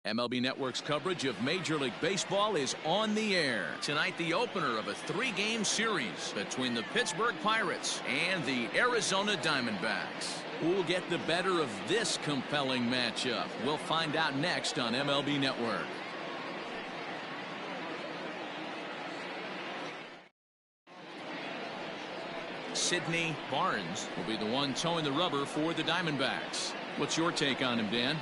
MLB Network's coverage of Major League Baseball is on the air. Tonight, the opener of a 3-game series between the Pittsburgh Pirates and the Arizona Diamondbacks. Who'll get the better of this compelling matchup? We'll find out next on MLB Network. Sidney Barnes will be the one towing the rubber for the Diamondbacks. What's your take on him, Dan?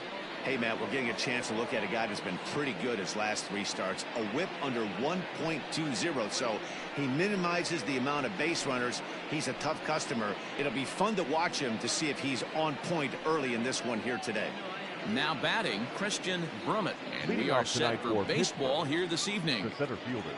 Hey, Matt, we're getting a chance to look at a guy that's been pretty good his last 3 starts. A whip under 1.20, so he minimizes the amount of base runners. He's a tough customer. It'll be fun to watch him to see if he's on point early in this one here today. Now batting, Christian Brummett. And we are set for baseball here this evening. The center fielder,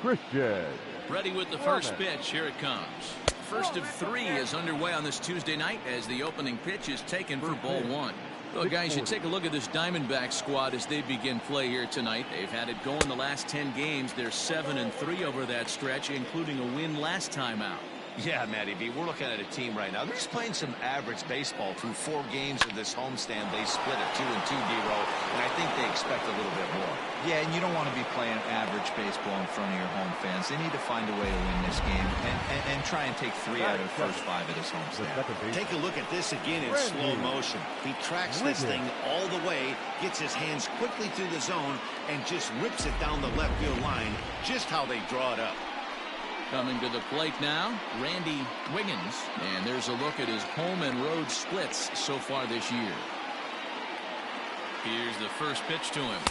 Christian. Ready with the first pitch. Here it comes. First of 3 is underway on this Tuesday night as the opening pitch is taken for ball 1. Well, guys, you take a look at this Diamondback squad as they begin play here tonight. They've had it going the last 10 games. They're 7-3 over that stretch, including a win last time out. Yeah, Matty B, we're looking at a team right now. They're just playing some average baseball through 4 games of this homestand. They split at 2-2, D-Row, and I think they expect a little bit more. Yeah, and you don't want to be playing average baseball in front of your home fans. They need to find a way to win this game and try and take 3 out of the first 5 of this homestand. Take a look at this again in slow motion. He tracks this thing all the way, gets his hands quickly through the zone, and just rips it down the left field line, just how they draw it up. Coming to the plate now, Randy Wiggins. And there's a look at his home and road splits so far this year. Here's the first pitch to him.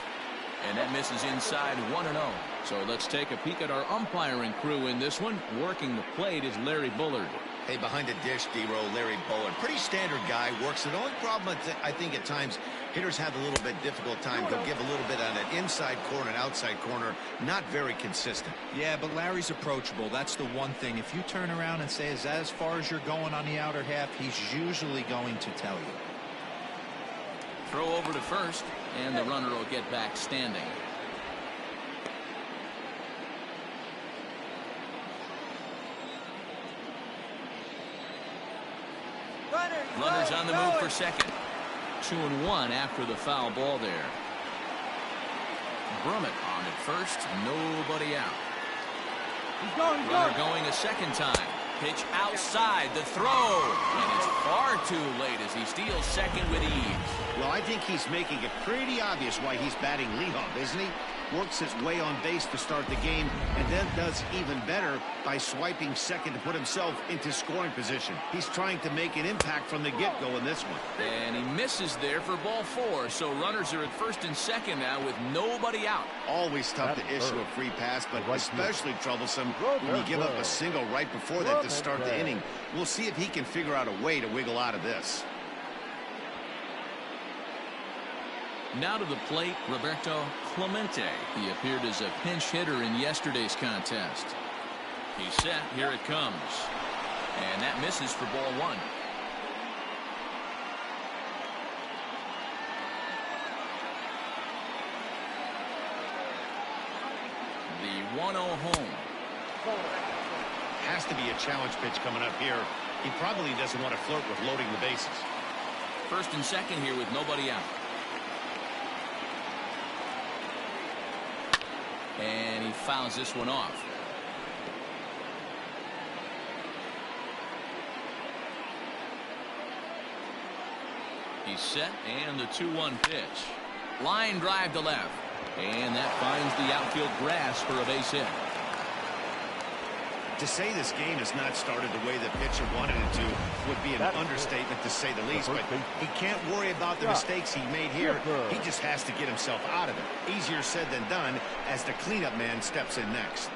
And that misses inside 1-0. So let's take a peek at our umpiring crew in this one. Working the plate is Larry Bullard. Hey, behind the dish, D-Row, Larry Bullard. Pretty standard guy, works it. The only problem, I think, at times, hitters have a little bit difficult time. He'll give a little bit on an inside corner and outside corner. Not very consistent. Yeah, but Larry's approachable. That's the one thing. If you turn around and say, is that as far as you're going on the outer half, he's usually going to tell you. Throw over to first, and the runner will get back standing. Runners on the move for second. 2-1 after the foul ball there. Brummett on at first. Nobody out. Runner going a second time. Pitch outside the throw. And it's far too late as he steals second with ease. Well, I think he's making it pretty obvious why he's batting leadoff, isn't he? Works his way on base to start the game, and then does even better by swiping second to put himself into scoring position. He's trying to make an impact from the get-go in this one. And he misses there for ball 4, so runners are at first and second now with nobody out. Always tough to issue a free pass, but especially troublesome when you give up a single right before that to start the inning. We'll see if he can figure out a way to wiggle out of this. Now to the plate, Roberto Clemente. He appeared as a pinch hitter in yesterday's contest. He's set. Here it comes. And that misses for ball 1. The 1-0 home. Has to be a challenge pitch coming up here. He probably doesn't want to flirt with loading the bases. First and second here with nobody out. And he fouls this one off. He's set, and the 2-1 pitch. Line drive to left. And that finds the outfield grass for a base hit. To say this game has not started the way the pitcher wanted it to would be an understatement, to say the least. But he can't worry about the mistakes he made here. He just has to get himself out of it. Easier said than done as the cleanup man steps in next.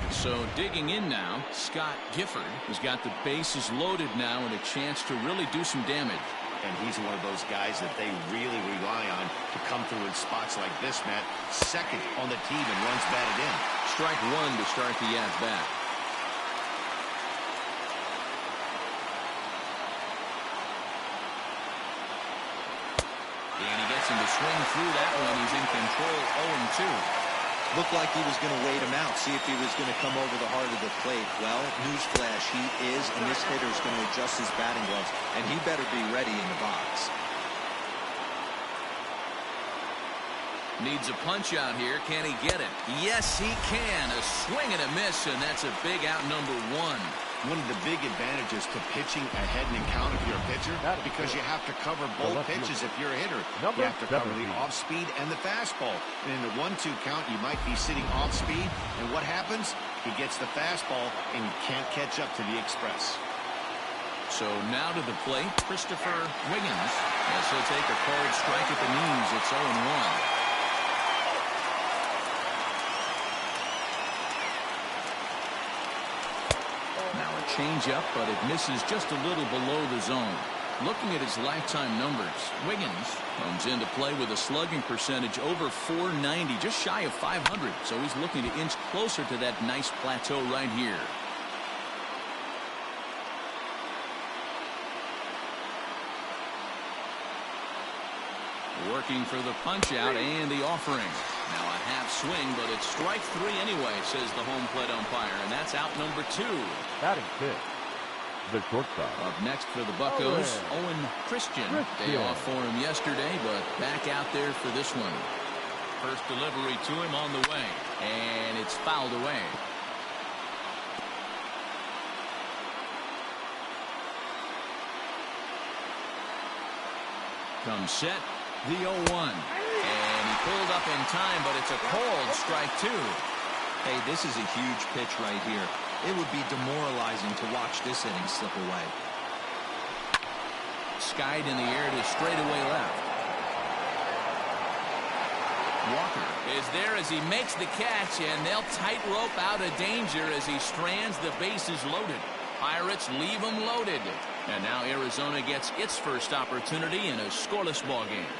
So digging in now, Scott Gifford has got the bases loaded now and a chance to really do some damage. And he's one of those guys that they really rely on to come through in spots like this, Matt. Second on the team and runs batted in. Strike 1 to start the at-bat. And he gets him to swing through that one. He's in control, 0-2. Looked like he was going to wait him out, see if he was going to come over the heart of the plate. Well, newsflash, he is, and this hitter is going to adjust his batting gloves, and he better be ready in the box. Needs a punch out here. Can he get it? Yes, he can. A swing and a miss, and that's a big out number one. One of the big advantages to pitching ahead in count if you're a pitcher, because you have to cover both pitches if you're a hitter. You have to cover the off-speed and the fastball. And in the 1-2 count, you might be sitting off-speed, and what happens? He gets the fastball, and you can't catch up to the express. So now to the plate, Christopher Wiggins. As he'll take a called strike at the knees. It's 0-1. Change-up, but it misses just a little below the zone. Looking at his lifetime numbers, Wiggins comes into play with a slugging percentage over .490, just shy of 500. So he's looking to inch closer to that nice plateau right here. Working for the punch out and the offering. Now a half swing, but it's strike three anyway, says the home plate umpire, and that's out number two. Batting fifth, the shortstop. Up next for the Buccos, Owen Christian. Day off for him yesterday, but back out there for this one. First delivery to him on the way, and it's fouled away. Comes set, the 0-1. And he pulled up in time, but it's a called strike two. Hey, this is a huge pitch right here. It would be demoralizing to watch this inning slip away. Skied in the air to straightaway left. Walker is there as he makes the catch, and they'll tightrope out of danger as he strands. The bases loaded. Pirates leave them loaded. And now Arizona gets its first opportunity in a scoreless ball game.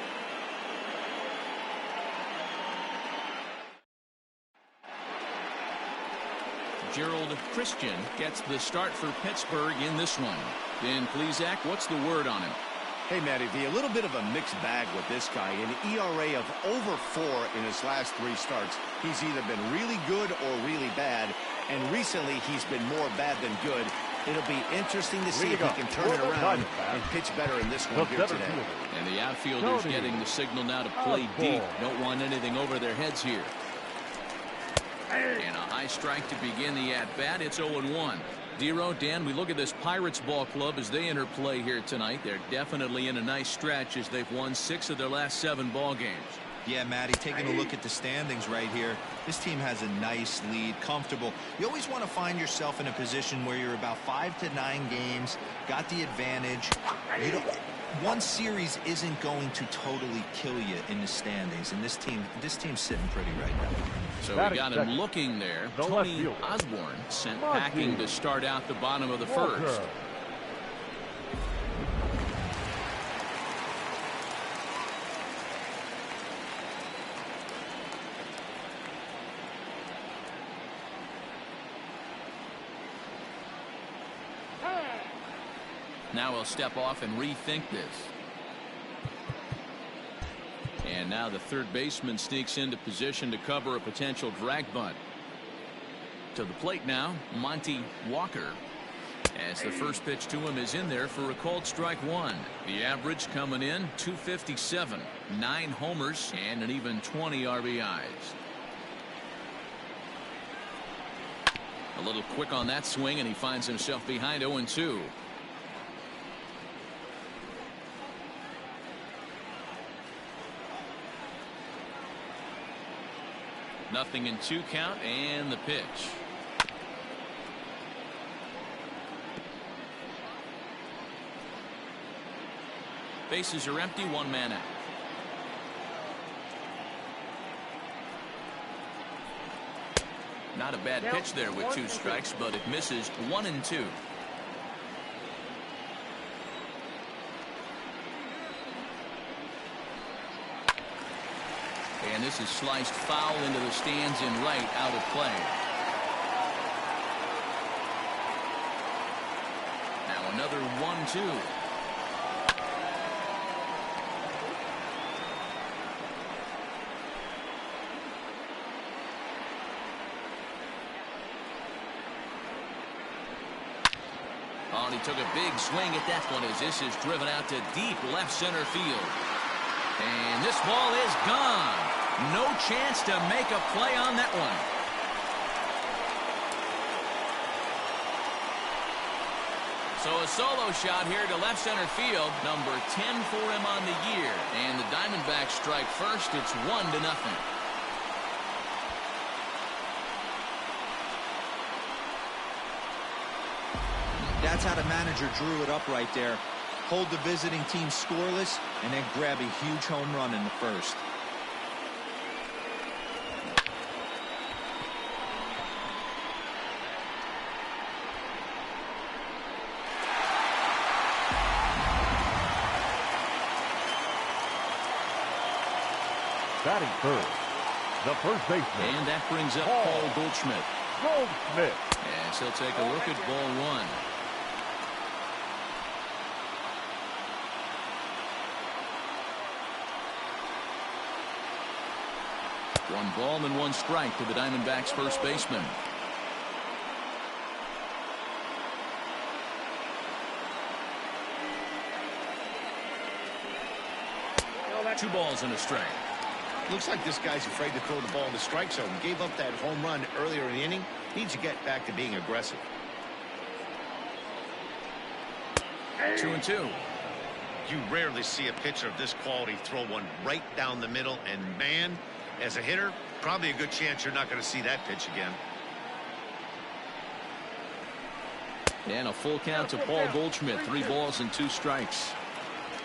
Gerald Christian gets the start for Pittsburgh in this one. Ben Plesac, what's the word on him? Hey, Matty V, a little bit of a mixed bag with this guy. An ERA of over 4 in his last 3 starts. He's either been really good or really bad, and recently he's been more bad than good. It'll be interesting to see if he can turn it around and pitch better in this one here today. And the outfielder's getting the signal now to play deep. Don't want anything over their heads here. And a high strike to begin the at-bat. It's 0-1. Dero, Dan, we look at this Pirates ball club as they enter play here tonight. They're definitely in a nice stretch as they've won 6 of their last 7 ball games. Yeah, Matty, taking a look at the standings right here, this team has a nice lead, comfortable. You always want to find yourself in a position where you're about 5 to 9 games, got the advantage. One series isn't going to totally kill you in the standings, and this team's sitting pretty right now. So we got him looking there. Tony Osborne sent packing to start out the bottom of the first. Now he'll step off and rethink this. And now the third baseman sneaks into position to cover a potential drag bunt. To the plate now, Monty Walker. As the first pitch to him is in there for a called strike one. The average coming in, 257. 9 homers and an even 20 RBIs. A little quick on that swing, and he finds himself behind 0-2. Nothing in 2 count, and the pitch. Bases are empty, 1 man out. Not a bad pitch there with 2 strikes, but it misses 1-2. And this is sliced foul into the stands in right, out of play. Now another 1-2. Oh, and he took a big swing at that one as this is driven out to deep left center field. And this ball is gone. No chance to make a play on that one. So a solo shot here to left center field. Number 10 for him on the year. And the Diamondbacks strike first. It's 1-0. That's how the manager drew it up right there. Hold the visiting team scoreless and then grab a huge home run in the first. Batting third, the first baseman. And that brings up Paul Goldschmidt. Goldschmidt. Yes, he'll take a look at ball one. One ball and one strike to the Diamondbacks first baseman. Two balls and a strike. Looks like this guy's afraid to throw the ball in the strike zone. Gave up that home run earlier in the inning. Needs to get back to being aggressive. 2-2. You rarely see a pitcher of this quality throw one right down the middle, and man, as a hitter, probably a good chance you're not going to see that pitch again. And a full count to Paul Goldschmidt. 3 balls and 2 strikes.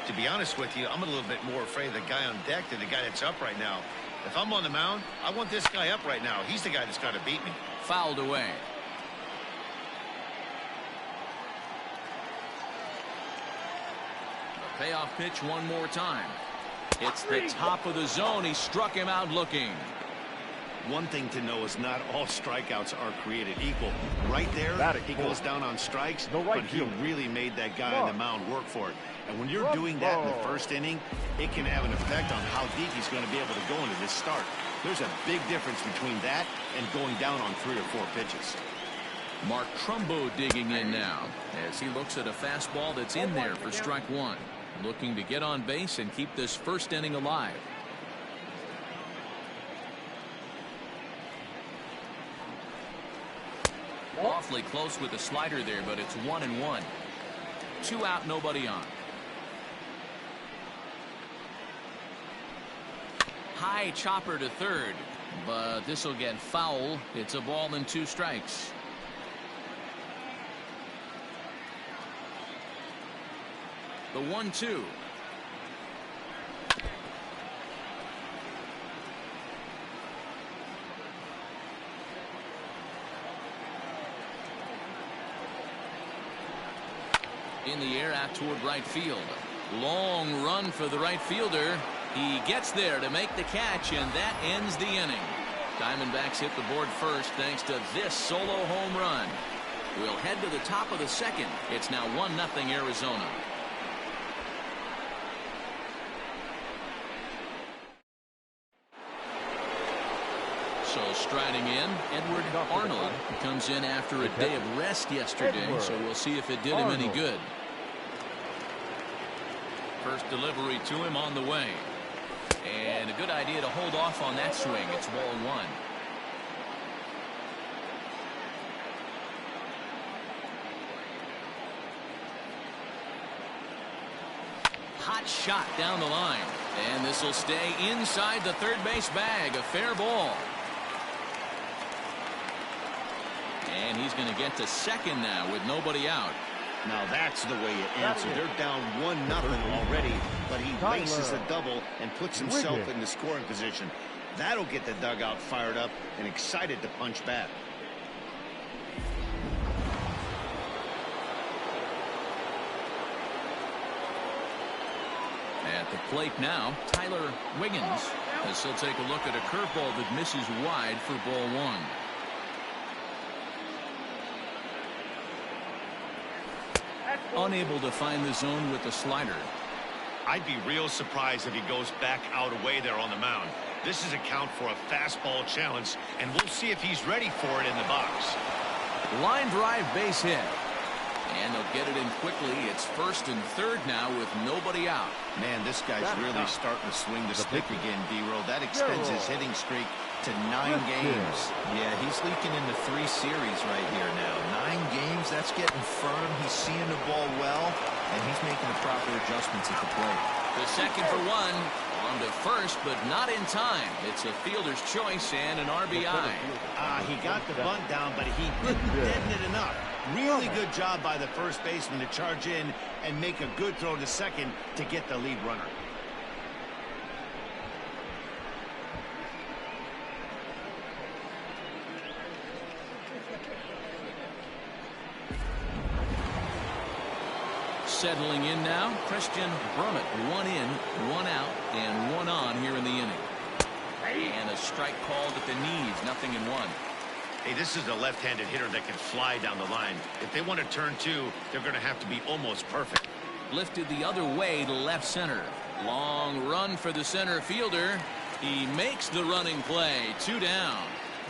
To be honest with you, I'm a little bit more afraid of the guy on deck than the guy that's up right now. If I'm on the mound, I want this guy up right now. He's the guy that's got to beat me. Fouled away. The payoff pitch one more time. It's the top of the zone. He struck him out looking. One thing to know is not all strikeouts are created equal. Right there, he goes down on strikes, but he really made that guy on the mound work for it. And when you're doing that in the first inning, it can have an effect on how deep he's going to be able to go into this start. There's a big difference between that and going down on 3 or 4 pitches. Mark Trumbo digging in now as he looks at a fastball that's in there for strike one. Looking to get on base and keep this first inning alive. Awfully close with the slider there, but it's 1-1. 2 out, nobody on. High chopper to third, but this will get foul. It's a ball and 2 strikes. The 1-2. In the air out toward right field. Long run for the right fielder. He gets there to make the catch, and that ends the inning. Diamondbacks hit the board first thanks to this solo home run. We'll head to the top of the second. It's now 1-0 Arizona. So striding in, Edward Arnold comes in after a day of rest yesterday, so we'll see if it did him any good. First delivery to him on the way. And a good idea to hold off on that swing. It's ball one. Hot shot down the line. And this will stay inside the third base bag. A fair ball. And he's going to get to second now with nobody out. Now that's the way you answer. They're down 1-0 already, but he races the double and puts himself in the scoring position. That'll get the dugout fired up and excited to punch back. At the plate now, Tyler Wiggins, as he'll take a look at a curveball that misses wide for ball one. Unable to find the zone with the slider. I'd be real surprised if he goes back out away there on the mound. This is a count for a fastball challenge, and we'll see if he's ready for it in the box. Line drive base hit. And they'll get it in quickly. It's 1st and 3rd now with nobody out. Man, this guy's really starting to swing the stick again, D-Roll. That extends his hitting streak to 9 games. Yeah, he's leaking into 3 series right here now. 9 games, that's getting firm. He's seeing the ball well, and he's making the proper adjustments at the plate. The second for 1. On to first, but not in time. It's a fielder's choice and an RBI. He got the bunt down, but he didn't deaden it enough. Really good job by the first baseman to charge in and make a good throw to second to get the lead runner. Settling in now, Christian Brummett. 1 in, 1 out, and 1 on here in the inning. And a strike called at the knees, nothing in 1. Hey, this is a left-handed hitter that can fly down the line. If they want to turn 2, they're going to have to be almost perfect. Lifted the other way to left center. Long run for the center fielder. He makes the running play. 2 down.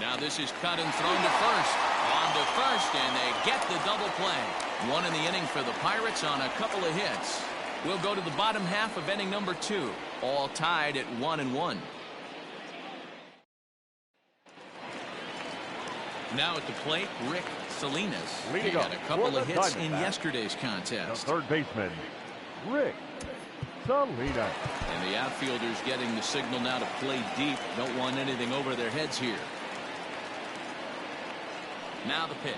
Now this is cut and thrown to first. On to first, and they get the double play. 1 in the inning for the Pirates on a couple of hits. We'll go to the bottom half of inning number 2. All tied at 1-1. Now at the plate, Rick Salinas. He had a couple of hits in yesterday's contest. The third baseman, Rick Salinas. And the outfielders getting the signal now to play deep. Don't want anything over their heads here. Now the pitch.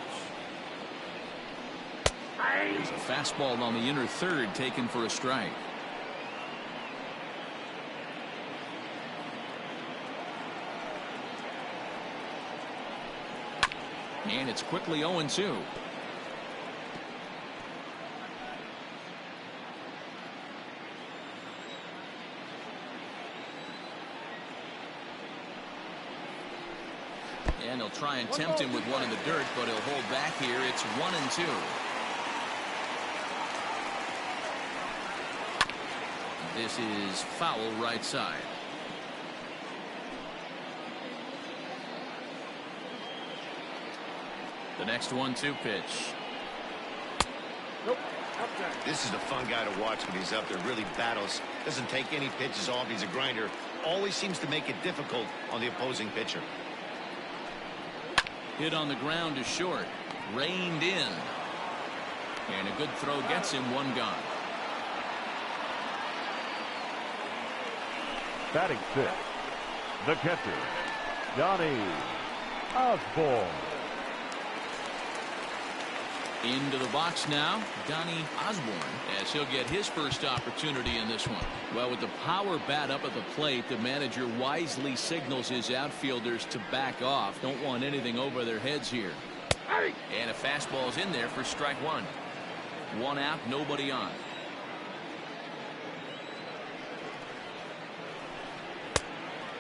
There's a fastball on the inner third taken for a strike. And it's quickly 0-2. And he'll try and tempt him with one in the dirt, but he'll hold back here. It's 1-2. This is foul right side. The next 1-2 pitch. This is a fun guy to watch when he's up there. Really battles. Doesn't take any pitches off. He's a grinder. Always seems to make it difficult on the opposing pitcher. Hit on the ground is short. Reined in. And a good throw gets him. 1 gone. Batting 6th, the catcher, Johnny Osborne. Into the box now, Donnie Osborne, as he'll get his first opportunity in this one. Well, with the power bat up at the plate, the manager wisely signals his outfielders to back off. Don't want anything over their heads here. And a fastball's in there for strike 1. 1 out, nobody on.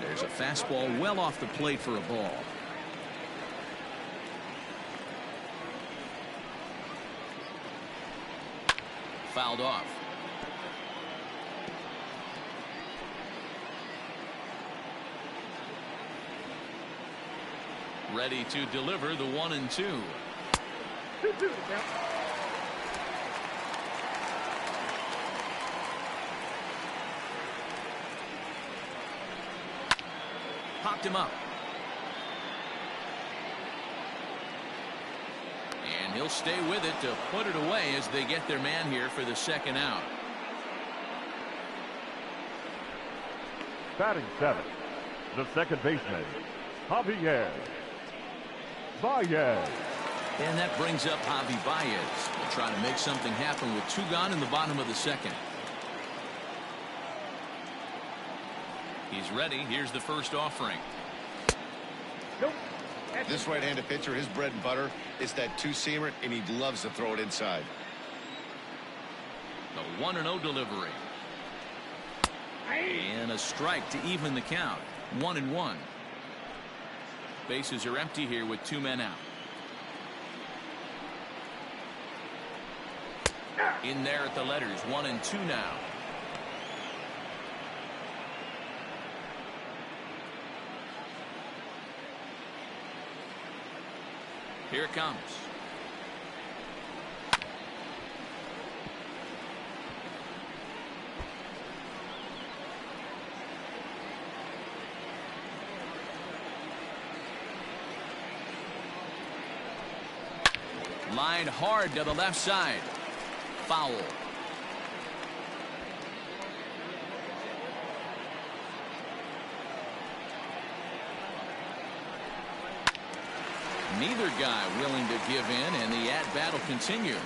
There's a fastball well off the plate for a ball. Fouled off. Ready to deliver the 1-2. Popped him up. And he'll stay with it to put it away as they get their man here for the second out. Batting 7th, the second baseman, Javier Baez. And that brings up Javi Baez. They'll try to make something happen with 2 gone in the bottom of the second. He's ready. Here's the first offering. This right-handed pitcher, his bread and butter is that 2-seamer, and he loves to throw it inside. The 1-0 delivery. And a strike to even the count. 1-1. Bases are empty here with 2 men out. In there at the letters. 1-2 now. Here it comes. Lined hard to the left side. Foul. Neither guy willing to give in, and the at-bat will continue.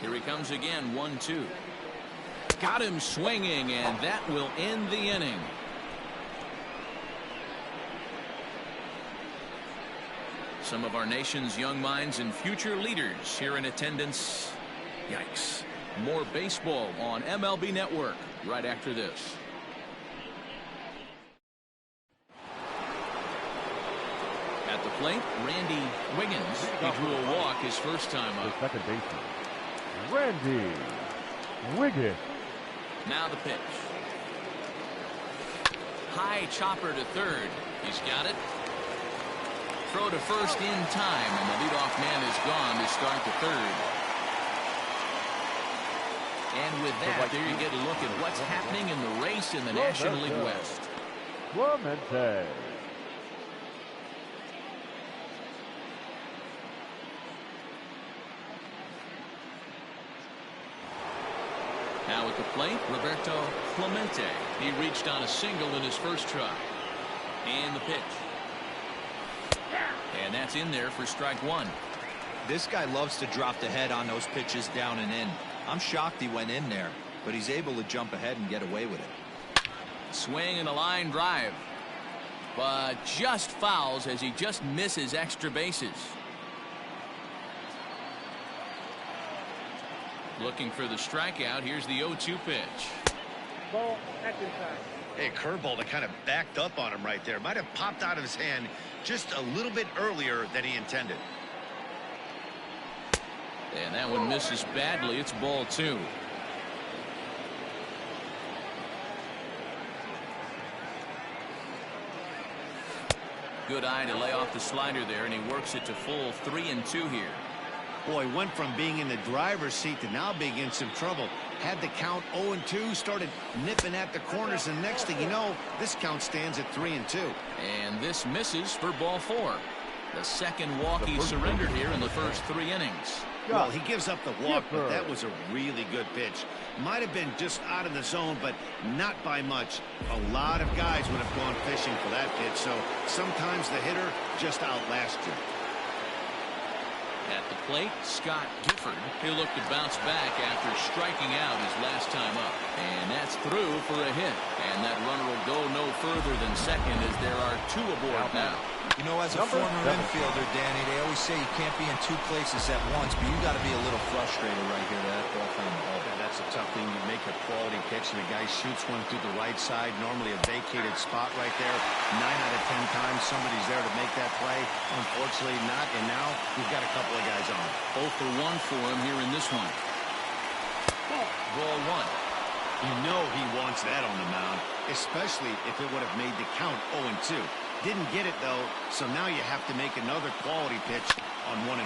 Here he comes again, 1-2. Got him swinging, and that will end the inning. Some of our nation's young minds and future leaders here in attendance. Yikes. More baseball on MLB Network right after this. At the plate, Randy Wiggins. He drew a walk his first time up. The second baseman, Randy Wiggins. Now the pitch. High chopper to third. He's got it. Throw to first in time, and the leadoff man is gone to start the third. And with that, there you get a look at what's happening in the race in the National League West. Clemente. Now at the plate, Roberto Clemente. He reached on a single in his first try. And the pitch. And that's in there for strike one. This guy loves to drop the head on those pitches down and in. I'm shocked he went in there, but he's able to jump ahead and get away with it. Swing and a line drive. But just fouls as he just misses extra bases. Looking for the strikeout. Here's the 0-2 pitch. Ball, that's inside. Hey, curveball that kind of backed up on him right there. Might have popped out of his hand just a little bit earlier than he intended. And that one misses badly. It's ball two. Good eye to lay off the slider there, and he works it to full 3-2 here. Boy, went from being in the driver's seat to now being in some trouble. Had the count 0-2, started nipping at the corners, and next thing you know, this count stands at 3-2. And this misses for ball four. The second walk he surrendered here in the first 3 innings. Well, he gives up the walk, but that was a really good pitch. Might have been just out of the zone, but not by much. A lot of guys would have gone fishing for that pitch, so sometimes the hitter just outlasts you. At the plate, Scott Gifford. He'll look to bounce back after striking out his last time up. And that's through for a hit. And that runner will go no further than second as there are 2 aboard now. You know, as a former infielder, Danny, they always say you can't be in 2 places at once, but you got to be a little frustrated right here. That ball found the ball. That's a tough thing. You make a quality pitch, and the guy shoots one through the right side. Normally a vacated spot right there. 9 out of 10 times somebody's there to make that play. Unfortunately not, and now we've got a couple of guys on. 0 for 1 for him here in this one. Ball 1. You know he wants that on the mound, especially if it would have made the count 0-2. Didn't get it, though, so now you have to make another quality pitch on 1-1.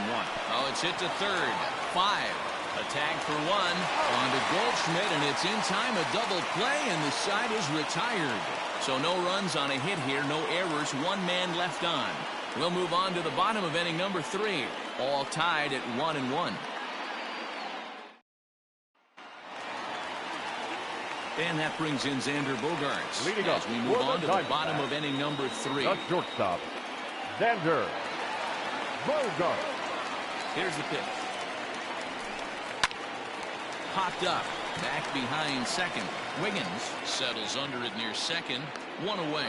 Oh, it's hit to third. 5. A tag for 1 on to Goldschmidt, and it's in time, a double play, and the side is retired. So no runs on a hit here, no errors, 1 man left on. We'll move on to the bottom of inning number 3, all tied at 1-1. And that brings in Xander Bogaerts Leading as up we move on to the Diamondbacks. bottom of inning number 3. The shortstop, Xander Bogaerts. Here's the pitch. Popped up, back behind second. Wiggins settles under it near second, 1 away.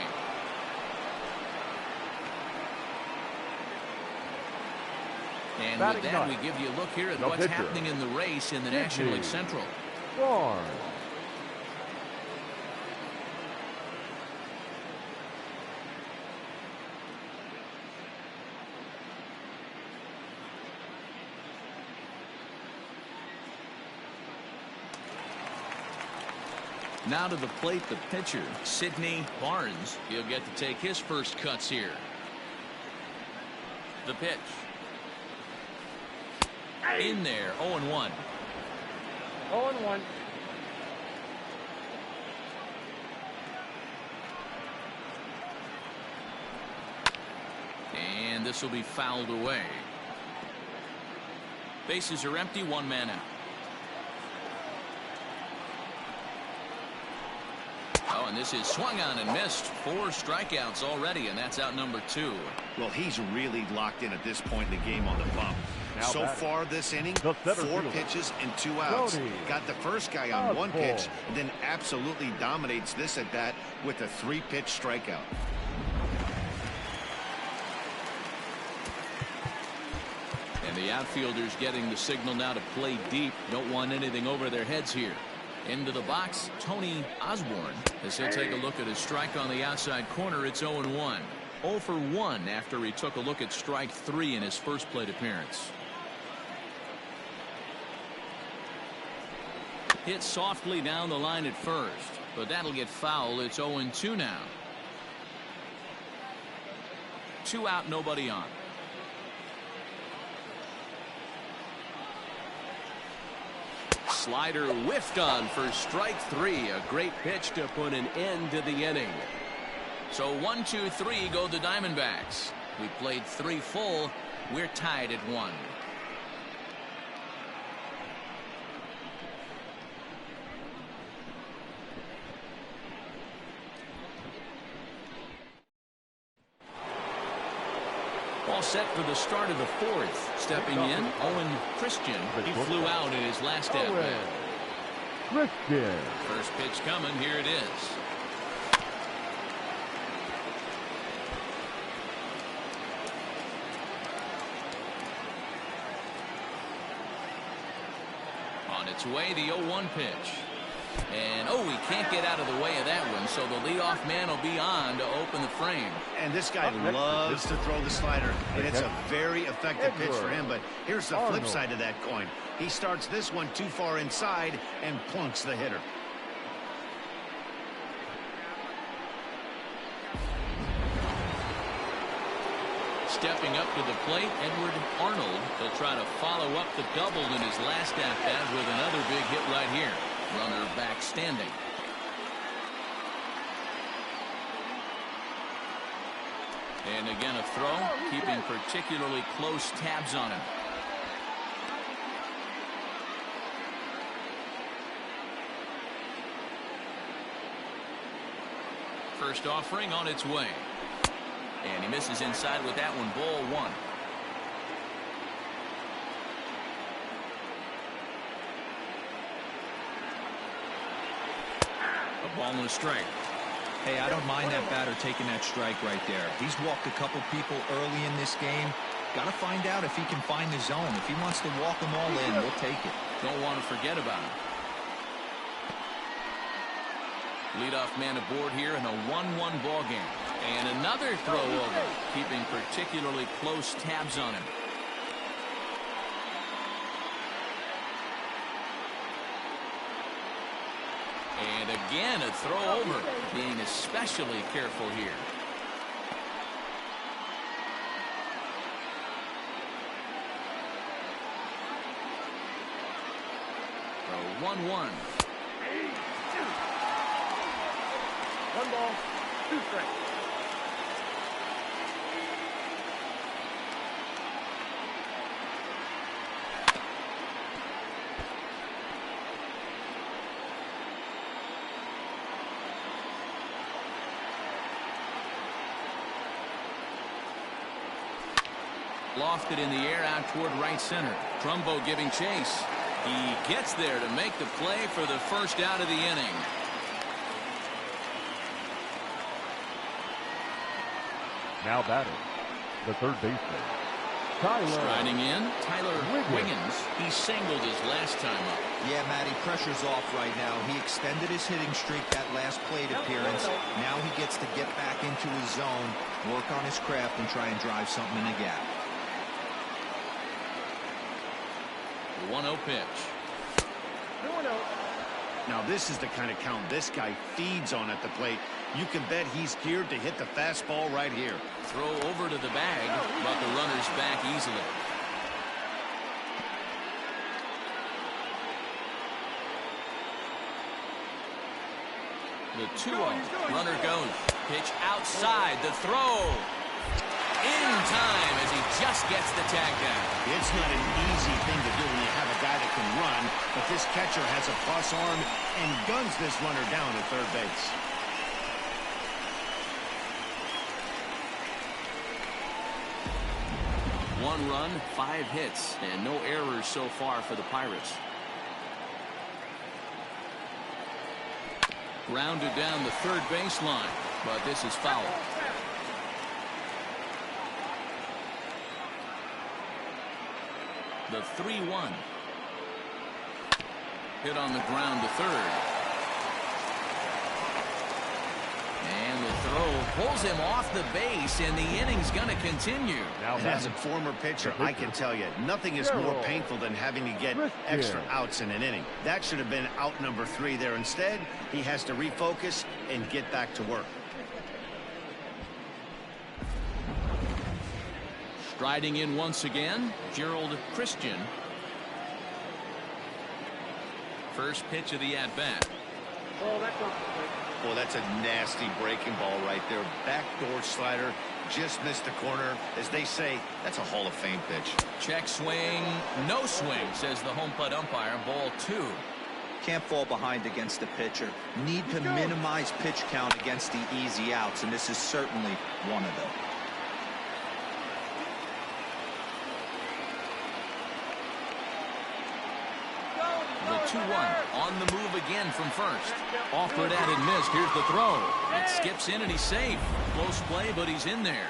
And with that, we give you a look here at what's happening in the race in the National League Central. Barnes. Now to the plate, the pitcher, Sidney Barnes. He'll get to take his first cuts here. The pitch. In there, 0-1. 0-1. And this will be fouled away. Bases are empty, one man out. Oh, and this is swung on and missed. 4 strikeouts already, and that's out number 2. Well, he's really locked in at this point in the game on the bump. Now so batting. far this inning, The 4 fielder. pitches and 2 outs. Brody. Got the first guy on 1 pitch, Fastball. and then absolutely dominates this at bat with a 3-pitch strikeout. And the outfielders getting the signal now to play deep. Don't want anything over their heads here. Into the box, Tony Osborne, as he'll take a look at his strike on the outside corner. It's 0-1. 0 for 1 after he took a look at strike 3 in his first plate appearance. Hit softly down the line at first, but that'll get foul. It's 0-2 now. 2 out, nobody on. Slider whiffed on for strike 3. A great pitch to put an end to the inning. So 1, 2, 3 go the Diamondbacks. We played 3 full. We're tied at 1. All set for the start of the 4th. Stepping in, Owen Christian. He flew out in his last at-bat. Christian. First pitch coming. Here it is. On its way, the 0-1 pitch. And, oh, he can't get out of the way of that one, so the leadoff man will be on to open the frame. And this guy loves to throw the slider, and it's a very effective pitch for him. But here's the flip side of that coin. He starts this one too far inside and plunks the hitter. Stepping up to the plate, Edward Arnold. He'll try to follow up the double in his last at-bat with another big hit right here. Runner back standing. And again a throw, keeping particularly close tabs on him. First offering on its way. And he misses inside with that one. Ball 1. A ball and a strike. Hey, I don't mind that batter taking that strike right there. He's walked a couple people early in this game. Got to find out if he can find the zone. If he wants to walk them all in, we'll take it. Don't want to forget about him. Leadoff man aboard here in a 1-1 ball game. And another throw over, keeping particularly close tabs on him. And again a throw over, being especially careful here. Throw 1-1. 1 ball, 2 strikes. Lofted in the air out toward right center. Trumbo giving chase. He gets there to make the play for the first out of the inning. Now batting, the third baseman, Tyler. Striding in, Tyler Wiggins. He singled his last time up. Yeah, Matty, pressure's off right now. He extended his hitting streak that last plate appearance. Now he gets to get back into his zone, work on his craft, and try and drive something in the gap. 1-0 pitch. 2-0. Now this is the kind of count this guy feeds on at the plate. You can bet he's geared to hit the fastball right here. Throw over to the bag, but the runner's back easily. The 2-0. Runner goes. Pitch outside. The throw. In time as he just gets the tag down. It's not an easy thing to do when you have a guy that can run, but this catcher has a plus arm and guns this runner down at third base. One run, 5 hits, and no errors so far for the Pirates. Grounded down the third baseline, but this is foul. The 3-1. Hit on the ground to third. And the throw pulls him off the base, and the inning's going to continue. Now, as a former pitcher, I can tell you, nothing is more painful than having to get extra outs in an inning. That should have been out number 3 there. Instead, he has to refocus and get back to work. Striding in once again, Gerald Christian. First pitch of the at-bat. Oh, that's not Well, that's a nasty breaking ball right there. Backdoor slider, just missed the corner. As they say, that's a Hall of Fame pitch. Check swing, no swing, says the home plate umpire. Ball 2. Can't fall behind against the pitcher. Need to minimize pitch count against the easy outs, and this is certainly one of them. The 2-1 on the move again from first. Offered at and missed. Here's the throw. It skips in and he's safe. Close play, but he's in there.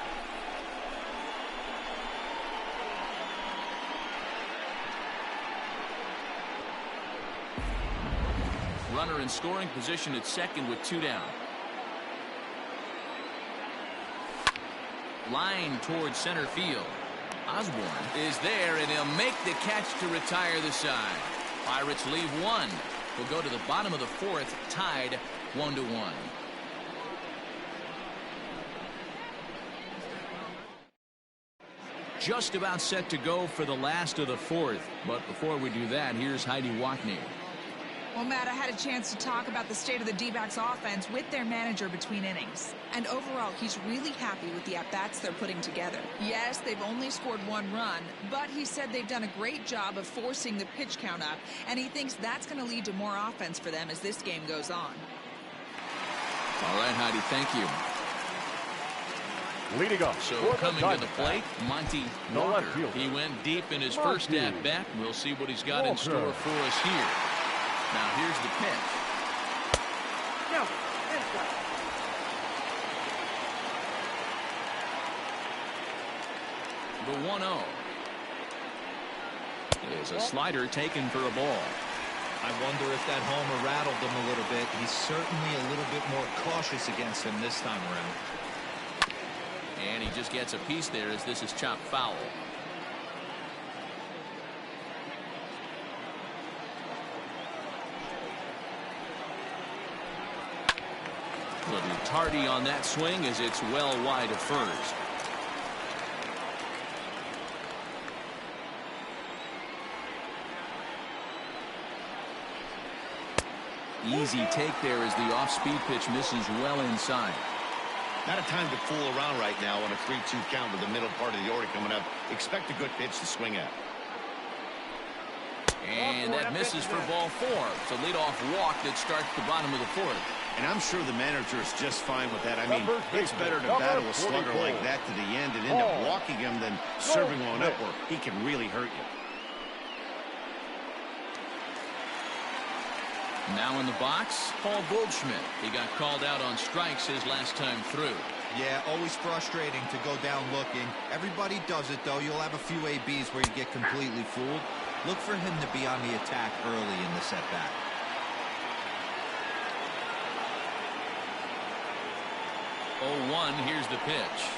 Runner in scoring position at second with 2 down. Line towards center field. Osborne is there, and he'll make the catch to retire the side. Pirates leave 1. We'll go to the bottom of the 4th, tied 1-1. Just about set to go for the last of the 4th. But before we do that, here's Heidi Wackney. Well, Matt, I had a chance to talk about the state of the D-backs offense with their manager between innings. And overall, he's really happy with the at-bats they're putting together. Yes, they've only scored 1 run, but he said they've done a great job of forcing the pitch count up, and he thinks that's going to lead to more offense for them as this game goes on. All right, Heidi, thank you. Leading up. So coming to the plate, Monty Walker. He went deep in his first at-bat. We'll see what he's got in store for us here. Now here's the pitch. No, The 1-0 is a slider taken for a ball. I wonder if that homer rattled him a little bit. He's certainly a little bit more cautious against him this time around. And he just gets a piece there as this is chopped foul. Little tardy on that swing as it's well wide of first. Easy take there as the off-speed pitch misses well inside. Not a time to fool around right now on a 3-2 count with the middle part of the order coming up. Expect a good pitch to swing at. And that misses for ball 4. It's a leadoff walk that starts the bottom of the 4th. And I'm sure the manager is just fine with that. I mean, it's better to battle a slugger like that to the end and end up walking him than serving one up where he can really hurt you. Now in the box, Paul Goldschmidt. He got called out on strikes his last time through. Yeah, always frustrating to go down looking. Everybody does it, though. You'll have a few ABs where you get completely fooled. Look for him to be on the attack early in the setback. Oh, 1, here's the pitch.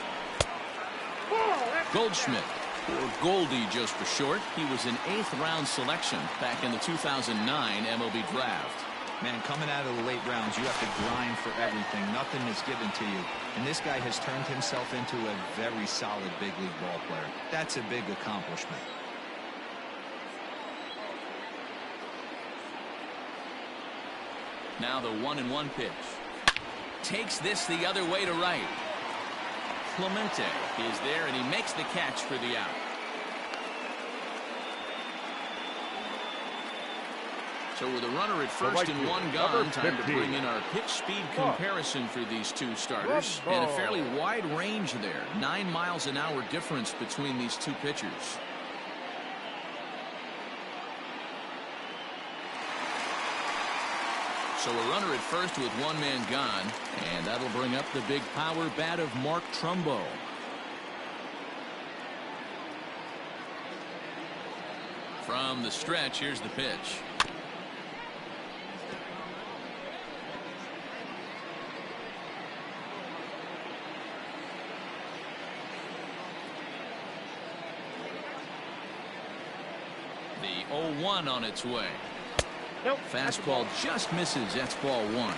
Goldschmidt, or Goldie just for short. He was an 8th round selection back in the 2009 MLB draft. Man, coming out of the late rounds, you have to grind for everything. Nothing is given to you. And this guy has turned himself into a very solid big league ball player. That's a big accomplishment. Now the 1-1 pitch. Takes this the other way to right. Clemente is there, and he makes the catch for the out. So with a runner at first and one gone, time to bring in our pitch speed comparison for these two starters. And a fairly wide range there. 9 miles an hour difference between these two pitchers. So a runner at first with one man gone, and that'll bring up the big power bat of Mark Trumbo. From the stretch, here's the pitch. The 0-1 on its way. Nope. Fastball just misses. That's ball one.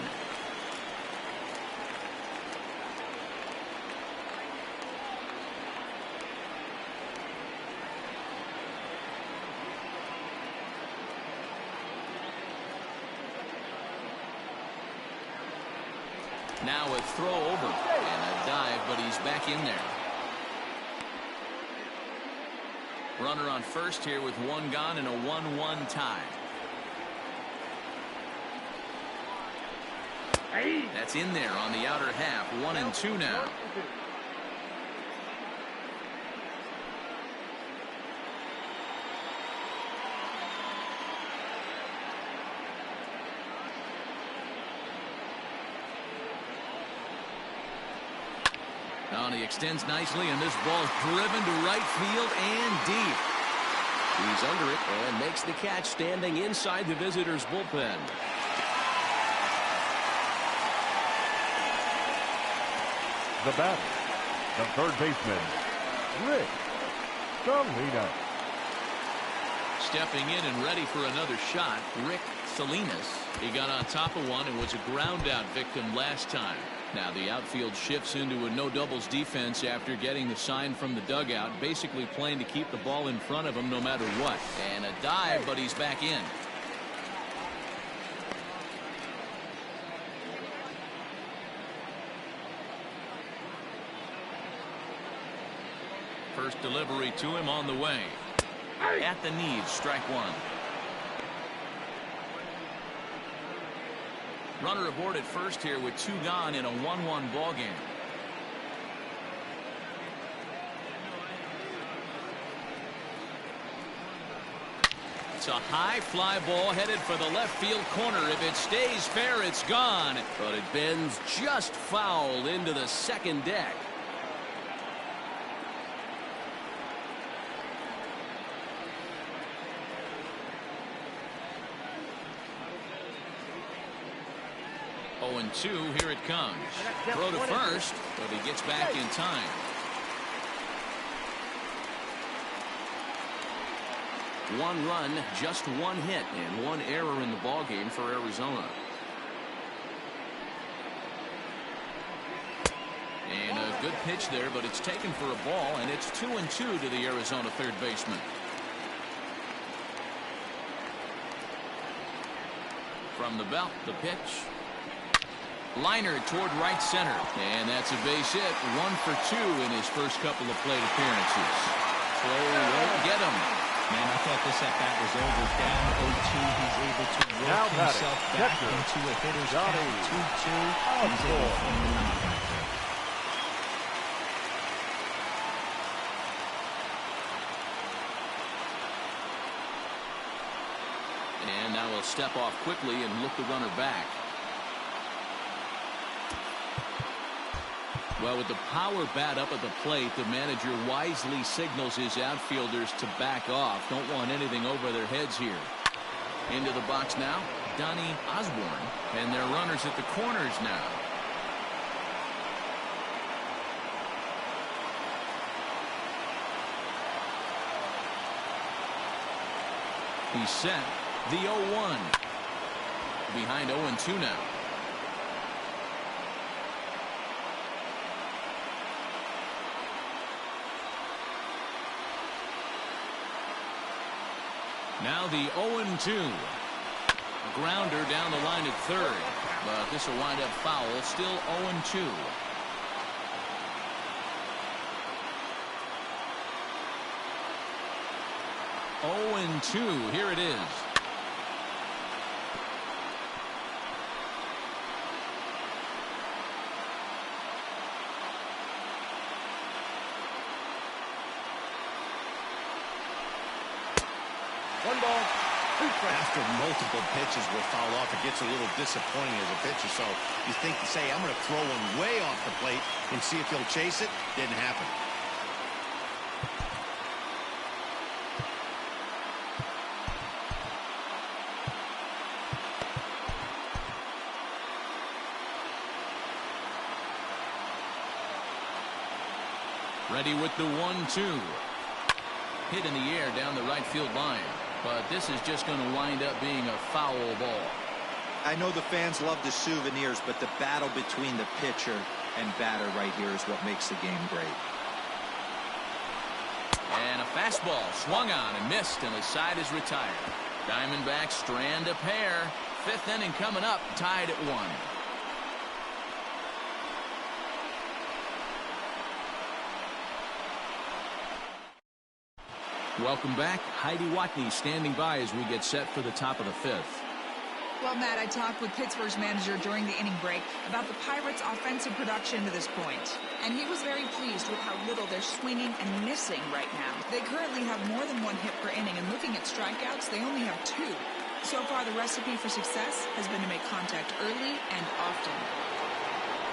Now a throw over and a dive, but he's back in there. Runner on first here with one gone and a 1-1 tie. That's in there on the outer half. 1-2 now. And he extends nicely, and this ball's driven to right field and deep. He's under it and makes the catch standing inside the visitors' bullpen. The batter, the third baseman, Rick Salinas. Stepping in and ready for another shot, Rick Salinas. He got on top of one and was a ground-out victim last time. Now the outfield shifts into a no-doubles defense after getting the sign from the dugout, basically playing to keep the ball in front of him no matter what. And a dive, but he's back in. First delivery to him on the way. At the knees, strike one. Runner aboard at first here with two gone in a 1-1 ball game. It's a high fly ball headed for the left field corner. If it stays fair, it's gone. But it bends just foul into the second deck. And 2, here it comes. Throw to first, but he gets back in time. One run, just one hit, and one error in the ballgame for Arizona. And a good pitch there, but it's taken for a ball, and it's 2-2 to the Arizona third baseman. From the belt, the pitch. Liner toward right center, and that's a base hit. 1 for 2 in his first couple of plate appearances. So won't get him. Man, I thought this at bat was over. Down 0-2, he's able to work himself back into a hitter's count. 2-2. He's able to find the knockout. And now he'll step off quickly and look the runner back. Well, with the power bat up at the plate, the manager wisely signals his outfielders to back off. Don't want anything over their heads here. Into the box now, Donnie Osborne. And they're runners at the corners now. He's set. The 0-1. Behind 0-2 now. Now the 0-2. Grounder down the line at third. But this will wind up foul. Still 0-2. 0-2. Here it is. One ball. After multiple pitches will foul off, it gets a little disappointing as a pitcher. So you think to say, I'm going to throw one way off the plate and see if he'll chase it. Didn't happen. Ready with the 1-2. Hit in the air down the right field line. But this is just going to wind up being a foul ball. I know the fans love the souvenirs, but the battle between the pitcher and batter right here is what makes the game great. And a fastball swung on and missed, and the side is retired. Diamondbacks strand a pair. Fifth inning coming up, tied at 1. Welcome back. Heidi Watney standing by as we get set for the top of the 5th. Well, Matt, I talked with Pittsburgh's manager during the inning break about the Pirates' offensive production to this point, and he was very pleased with how little they're swinging and missing right now. They currently have more than 1 hit per inning, and looking at strikeouts, they only have 2. So far, the recipe for success has been to make contact early and often.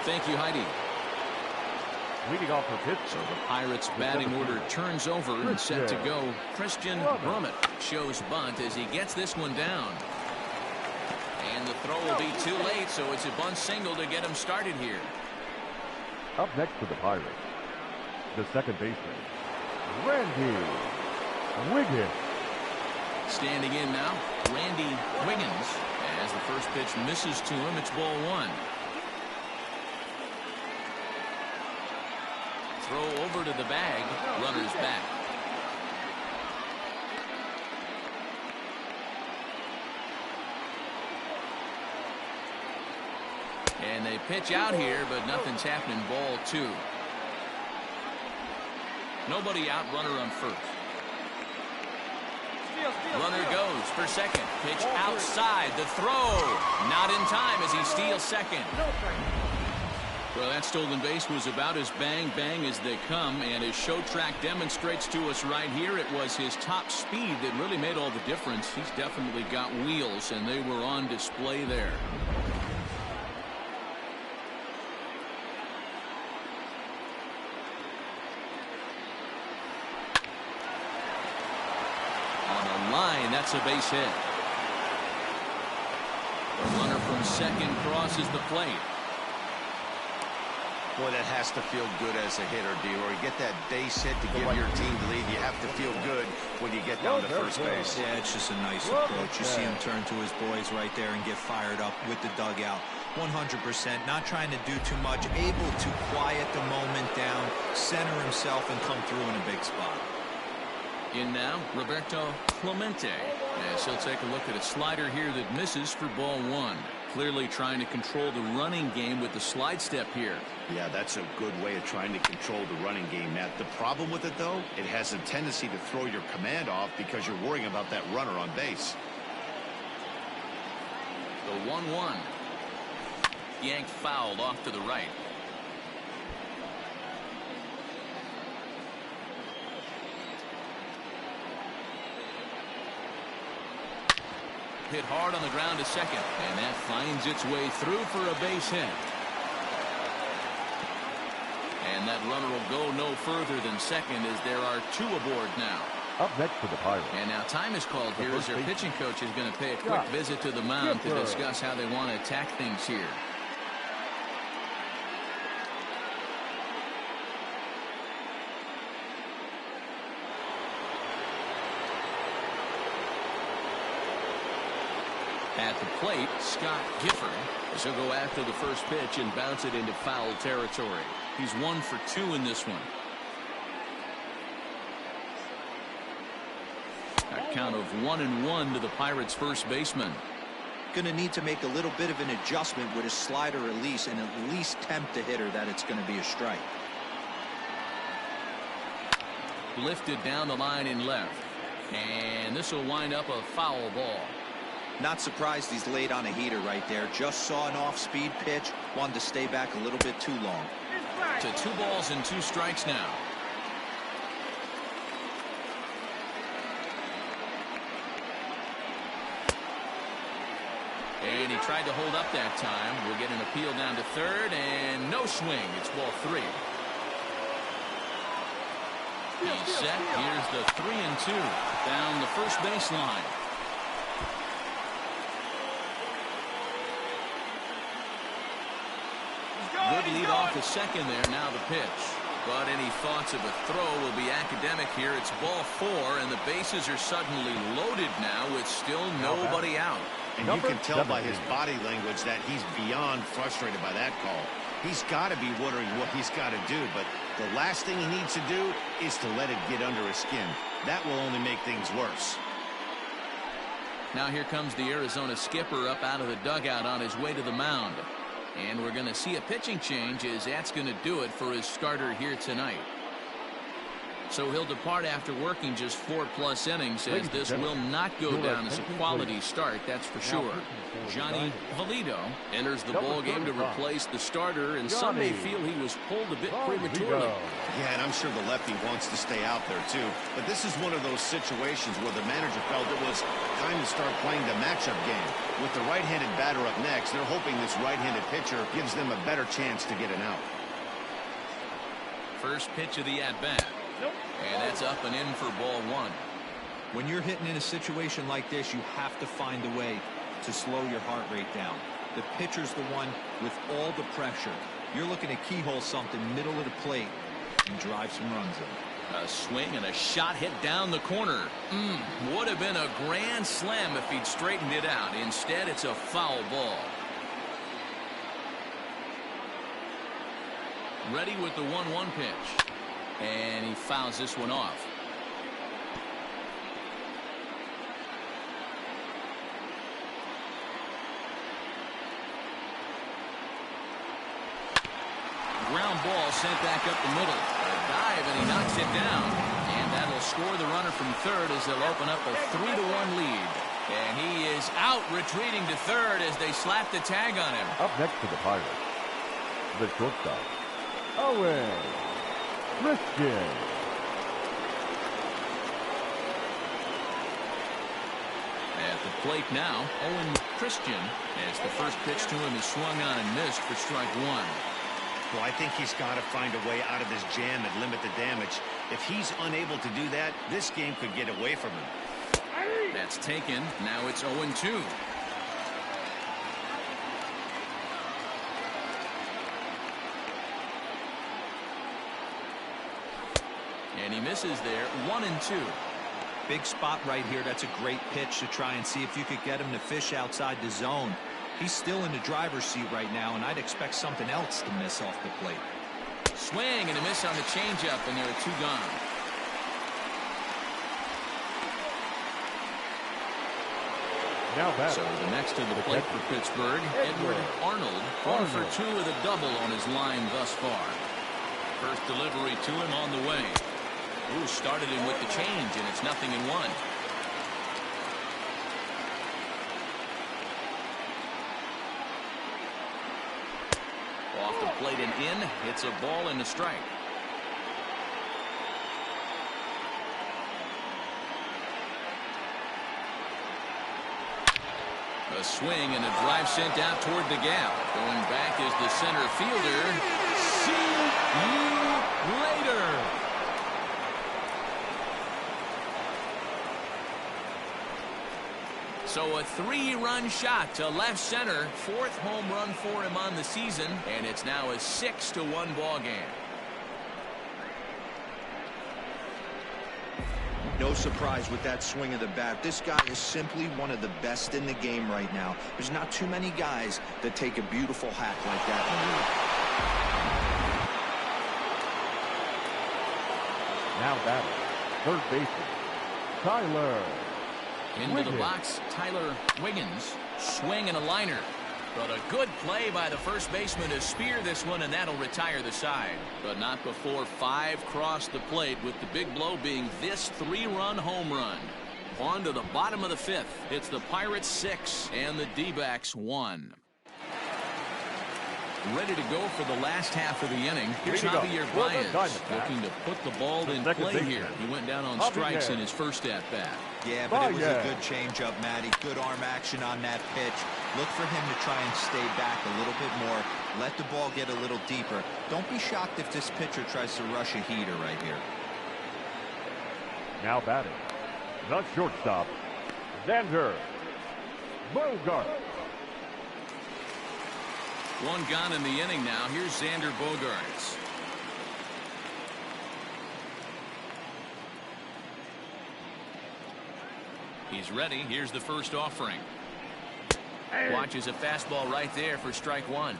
Thank you, Heidi. Leading off for Pittsburgh. So the Pirates batting order turns over and set to go. Christian Brummett shows bunt as he gets this one down. And the throw will be too late, so it's a bunt single to get him started here. Up next for the Pirates, the second baseman, Randy Wiggins. Standing in now, Randy Wiggins. As the first pitch misses to him, it's ball 1. Throw over to the bag. Runner's back. And they pitch out here, but nothing's happening. Ball 2. Nobody out. Runner on first. Runner goes for second. Pitch outside. The throw. Not in time as he steals second. Well, that stolen base was about as bang-bang as they come, and as Show Track demonstrates to us right here, it was his top speed that really made all the difference. He's definitely got wheels, and they were on display there. On the line, that's a base hit. The runner from second crosses the plate. Boy, that has to feel good as a hitter, D-Roy. Get that base hit to give your team the lead. You have to feel good when you get down to first base. Yeah, it's just a nice approach. You see him turn to his boys right there and get fired up with the dugout. 100%, not trying to do too much, able to quiet the moment down, center himself, and come through in a big spot. In now, Roberto Clemente. As he'll take a look at a slider here that misses for ball 1. Clearly trying to control the running game with the slide step here. Yeah, that's a good way of trying to control the running game, Matt. The problem with it, though, it has a tendency to throw your command off because you're worrying about that runner on base. The 1-1. Yanked fouled off to the right. Hit hard on the ground to second, and that finds its way through for a base hit. And that runner will go no further than second as there are 2 aboard now. Up next for the Pirates. And now time is called here as their pitching coach is going to pay a quick visit to the mound to discuss how they want to attack things here. At the plate, Scott Gifford. As he'll go after the first pitch and bounce it into foul territory. He's 1 for 2 in this one. A count of 1-1 to the Pirates' first baseman. Going to need to make a little bit of an adjustment with his slider release and at least tempt the hitter that it's going to be a strike. Lifted down the line in left. And this will wind up a foul ball. Not surprised he's laid on a heater right there. Just saw an off-speed pitch. Wanted to stay back a little bit too long. To 2 balls and 2 strikes now. And he tried to hold up that time. We'll get an appeal down to third, and no swing. It's ball 3. He's set. Here's the 3-2 down the first baseline. Good lead off the second there. Now the pitch. But any thoughts of a throw will be academic here. It's ball 4, and the bases are suddenly loaded now with still nobody out. And you can tell by his body language that he's beyond frustrated by that call. He's got to be wondering what he's got to do, but the last thing he needs to do is to let it get under his skin. That will only make things worse. Now here comes the Arizona skipper up out of the dugout on his way to the mound. And we're going to see a pitching change, as that's going to do it for his starter here tonight. So he'll depart after working just 4+ innings, as this will not go down as a quality start, that's for sure. Johnny Valido enters the ball game to replace the starter, and some may feel he was pulled a bit prematurely. Yeah, and I'm sure the lefty wants to stay out there too. But this is one of those situations where the manager felt it was time to start playing the matchup game. With the right-handed batter up next, they're hoping this right-handed pitcher gives them a better chance to get an out. First pitch of the at-bat. And that's up and in for ball 1. When you're hitting in a situation like this, you have to find a way to slow your heart rate down. The pitcher's the one with all the pressure. You're looking to keyhole something middle of the plate and drive some runs in. A swing and a shot hit down the corner. Would have been a grand slam if he'd straightened it out. Instead, it's a foul ball. Ready with the 1-1 pitch. And he fouls this one off. Ground ball sent back up the middle. A dive, and he knocks it down. And that'll score the runner from third as they'll open up a 3-1 lead. And he is out, retreating to third as they slap the tag on him. Up next to the Pirates, the shortstop, Owen Christian. At the plate now, Owen Christian, as the first pitch to him is swung on and missed for strike 1. Well, I think he's got to find a way out of this jam and limit the damage. If he's unable to do that, this game could get away from him. That's taken. Now it's 0-2. And he misses there. 1-2. Big spot right here. That's a great pitch to try and see if you could get him to fish outside the zone. He's still in the driver's seat right now, and I'd expect something else to miss off the plate. Swing and a miss on the changeup, and there are 2 gone. So the next to the plate for Pittsburgh, Edward Arnold, 1 for 2 with a double on his line thus far. First delivery to him on the way. Ooh, started him with the change, and it's 0-1. Off the plate and in. It's a ball and a strike. A swing and a drive sent out toward the gap. Going back is the center fielder. See you later. So a 3-run shot to left center. 4th home run for him on the season. And it's now a 6-1 ball game. No surprise with that swing of the bat. This guy is simply one of the best in the game right now. There's not too many guys that take a beautiful hack like that Now batting, third baseman, Tyler Into Wiggins. the box, Tyler Wiggins. Swing and a liner. But a good play by the first baseman to spear this one, and that'll retire the side. But not before 5 crossed the plate, with the big blow being this 3-run home run. On to the bottom of the 5th. It's the Pirates 6 and the D-backs 1. Ready to go for the last half of the inning. Here's Javier Baez looking to put the ball in play here. He went down on strikes in his first at-bat. Yeah, but it was a good changeup, Matty. Good arm action on that pitch. Look for him to try and stay back a little bit more. Let the ball get a little deeper. Don't be shocked if this pitcher tries to rush a heater right here. Now batting, the shortstop, Xander Bogaerts. 1 gone in the inning now. Here's Xander Bogaerts. He's ready. Here's the first offering. Watches a fastball right there for strike 1.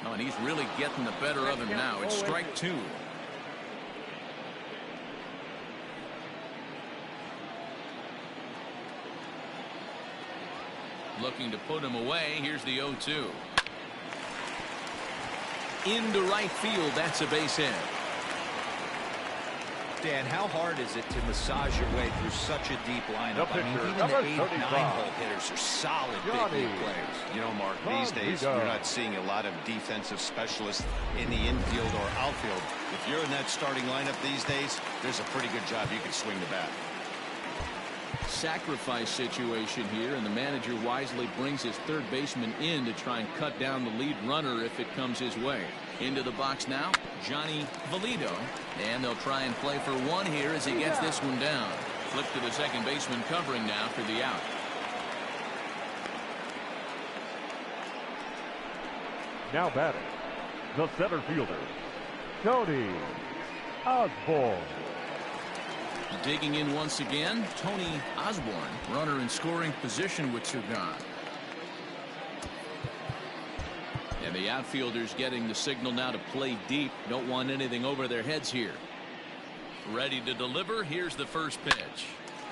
Oh, and he's really getting the better of him now. It's strike 2. Looking to put him away. Here's the 0-2. Into right field. That's a base hit. Dan, how hard is it to massage your way through such a deep lineup? I mean, even the 8, 9-hole hitters are solid big league players. You know, Mark, these days you're not seeing a lot of defensive specialists in the infield or outfield. If you're in that starting lineup these days, there's a pretty good job you can swing the bat. Sacrifice situation here, and the manager wisely brings his third baseman in to try and cut down the lead runner if it comes his way. Into the box now, Johnny Valido, and they'll try and play for 1 here as he gets this one down. Flip to the second baseman covering now for the out. Now batting, the center fielder, Tony Osborne. Digging in once again, Tony Osborne, runner in scoring position with 2 gone. And the outfielders getting the signal now to play deep. Don't want anything over their heads here. Ready to deliver. Here's the first pitch.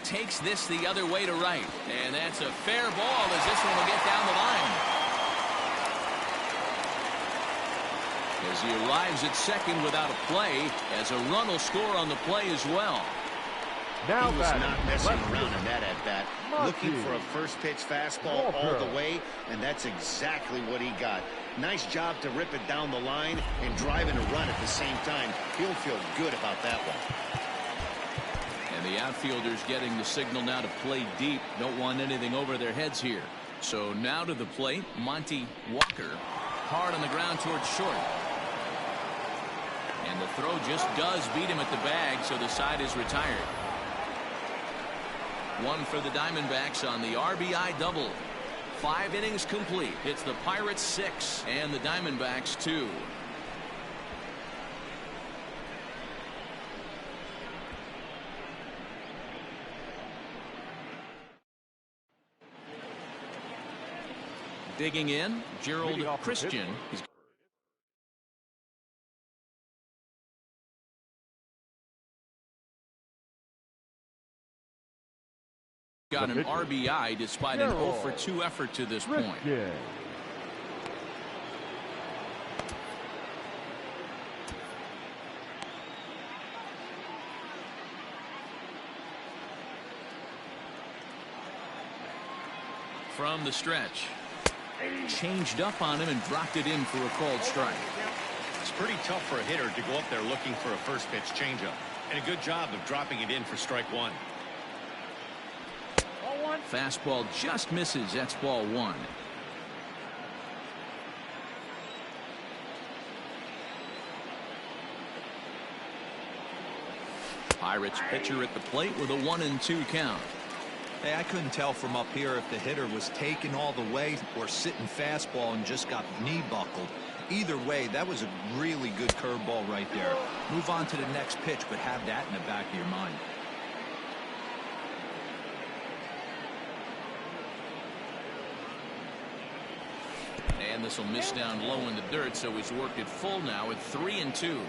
Takes this the other way to right. And that's a fair ball as this one will get down the line. As he arrives at second without a play, as a run will score on the play as well. Now he was not messing around in that at-bat. Looking for a first pitch fastball all the way, and that's exactly what he got. Nice job to rip it down the line and drive in a run at the same time. He'll feel good about that one. And the outfielders getting the signal now to play deep. Don't want anything over their heads here. So now to the plate, Monty Walker. Hard on the ground towards short. And the throw just does beat him at the bag, so the side is retired. 1 for the Diamondbacks on the RBI double. 5 innings complete. It's the Pirates 6 and the Diamondbacks 2. Digging in, Gerald Christian. He's got an RBI despite an 0-for-2 effort to this point. From the stretch. Changed up on him and dropped it in for a called strike. It's pretty tough for a hitter to go up there looking for a first pitch changeup. And a good job of dropping it in for strike 1. Fastball just misses. That's ball 1. Pirates pitcher at the plate with a 1-2 count. Hey, I couldn't tell from up here if the hitter was taken all the way or sitting fastball and just got knee buckled. Either way, that was a really good curveball right there. Move on to the next pitch, but have that in the back of your mind. And this will miss down low in the dirt, so he's worked it full now at 3-2.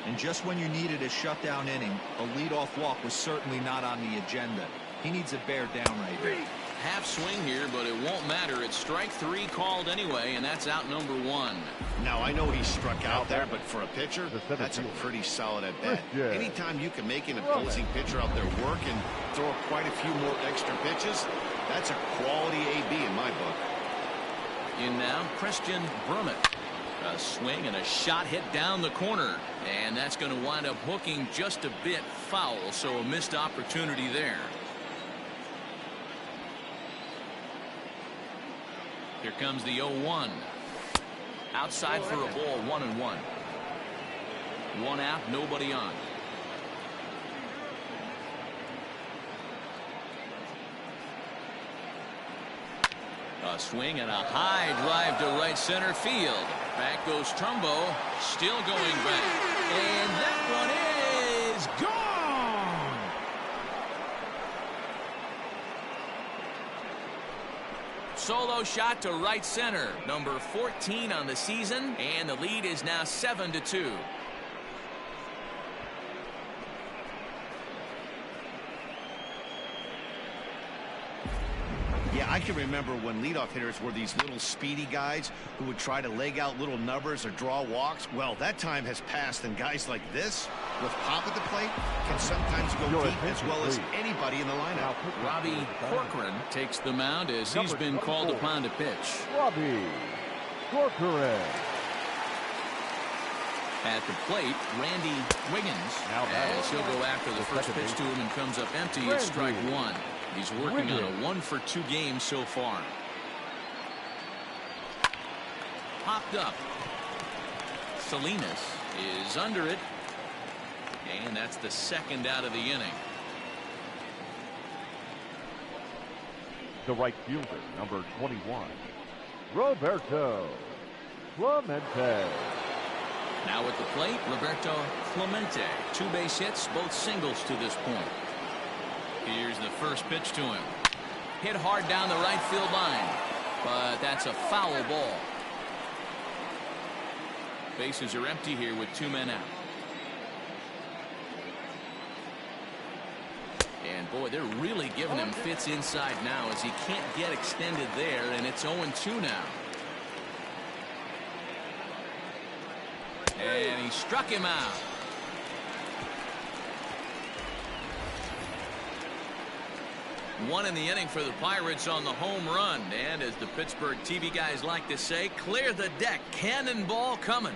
And just when you needed a shutdown inning, a leadoff walk was certainly not on the agenda. He needs a bear down right here. Half swing here, but it won't matter. It's strike 3 called anyway, and that's out number 1. Now, I know he struck out there, but for a pitcher, that's a pretty solid at bat. Anytime you can make an opposing pitcher out there work and throw quite a few more extra pitches, that's a quality AB in my book. In now, Christian Brummett. A swing and a shot hit down the corner, and that's going to wind up hooking just a bit foul, so a missed opportunity there. Here comes the 0-1. Outside for a ball, 1-1. 1 out, nobody on. A swing and a high drive to right center field. Back goes Trumbo, still going back. And that one is gone. Solo shot to right center. Number 14 on the season, and the lead is now 7-2. Yeah, I can remember when leadoff hitters were these little speedy guys who would try to leg out little numbers or draw walks. Well, that time has passed, and guys like this, with pop at the plate, can sometimes go deep as well as anybody in the lineup. Robbie Corcoran takes the mound as he's been called upon to pitch. Robbie Corcoran. At the plate, Randy Wiggins, as he'll go after the first pitch to him and comes up empty. It's strike 1. He's working on a 1-for-2 game so far. Popped up. Salinas is under it. And that's the second out of the inning. The right fielder, number 21, Roberto Clemente. Now at the plate, Roberto Clemente. 2 base hits, both singles to this point. Here's the first pitch to him. Hit hard down the right field line, but that's a foul ball. Bases are empty here with 2 men out. And boy, they're really giving him fits inside now as he can't get extended there, and it's 0-2 now. And he struck him out. One in the inning for the Pirates on the home run. And as the Pittsburgh TV guys like to say, clear the deck. Cannonball coming.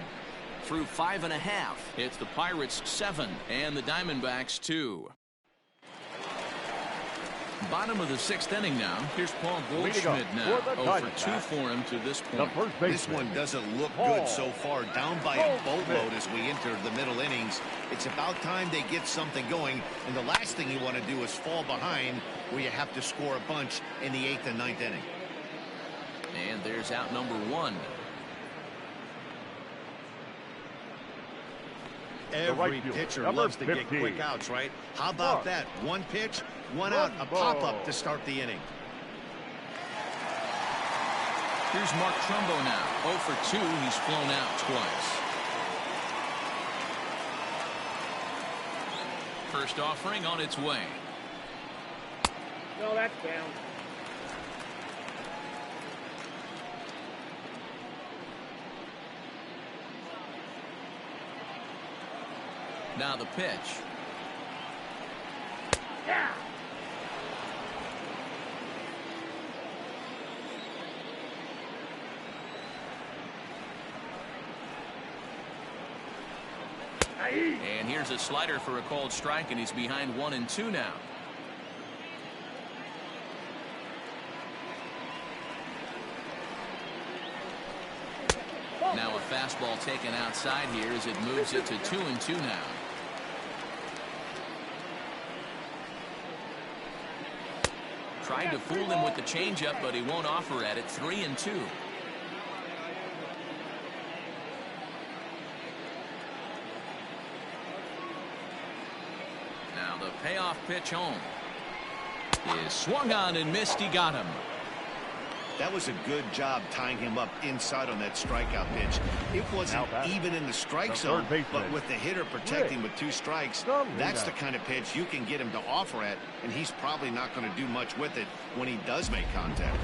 Through 5 1/2. It's the Pirates 7 and the Diamondbacks 2. Bottom of the 6th inning now. Here's Paul Goldschmidt now. 0-for-2 for him to this point. This one doesn't look good so far. Down by a boatload as we enter the middle innings. It's about time they get something going. And the last thing you want to do is fall behind where you have to score a bunch in the 8th and 9th inning. And there's out number 1. Every pitcher loves to get quick outs, right? How about that? 1 pitch, 1 out, a pop-up to start the inning. Here's Mark Trumbo now. 0-for-2. He's flown out twice. First offering on its way. No, that's down. Now the pitch. Yeah. And here's a slider for a called strike, and he's behind 1-2 now. Now a fastball taken outside here as it moves it to 2-2 now. Tried to fool him with the changeup, but he won't offer at it. 3-2. Now the payoff pitch home is swung on and missed. He got him. That was a good job tying him up inside on that strikeout pitch. It wasn't even in the strike zone, but with the hitter protecting with 2 strikes, that's the kind of pitch you can get him to offer at, and he's probably not going to do much with it when he does make contact.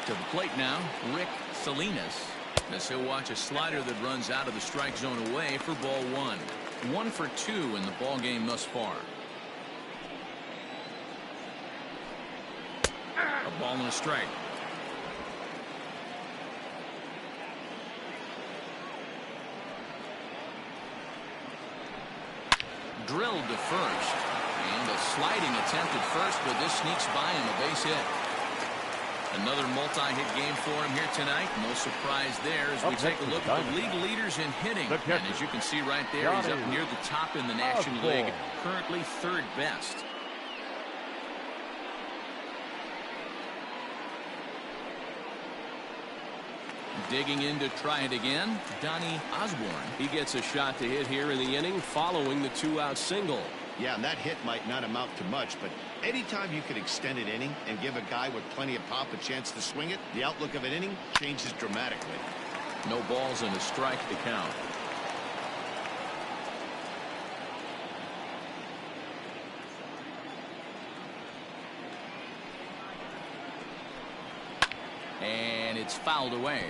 To the plate now, Rick Salinas, as he'll watch a slider that runs out of the strike zone away for ball 1. 1 for 2 in the ball game thus far. A ball and a strike. Drilled to first, and a sliding attempt at first, but this sneaks by him, a base hit. Another multi-hit game for him here tonight. No surprise there as we take a look at the league leaders in hitting. And as you can see right there, he's up near the top in the National League, currently 3rd best. Digging in to try it again, Donnie Osborne. He gets a shot to hit here in the inning following the 2-out single. Yeah, and that hit might not amount to much, but anytime you can extend an inning and give a guy with plenty of pop a chance to swing it, the outlook of an inning changes dramatically. No balls and a strike to count. And it's fouled away.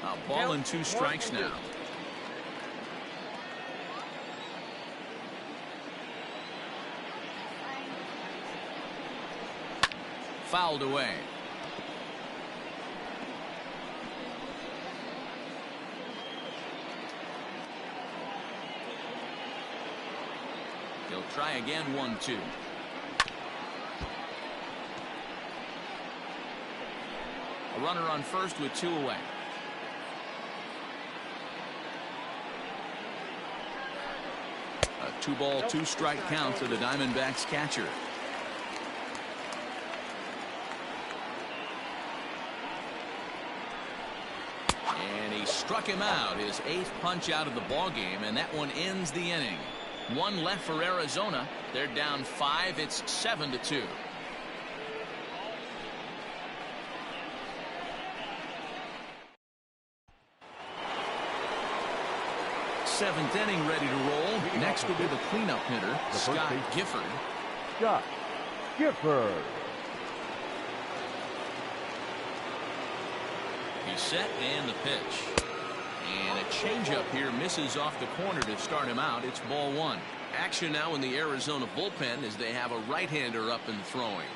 A ball and 2 strikes now. Fouled away. He'll try again, 1-2. A runner on first with 2 away. A 2-ball, 2-strike count to the Diamondbacks catcher. And he struck him out, his 8th punch out of the ball game, and that one ends the inning. 1 left for Arizona. They're down 5. It's 7-2. 7th inning ready to roll. Next will be the cleanup hitter, Scott Gifford. Scott Gifford. He's set and the pitch. And a changeup here misses off the corner to start him out. It's ball 1. Action now in the Arizona bullpen as they have a right-hander up and throwing.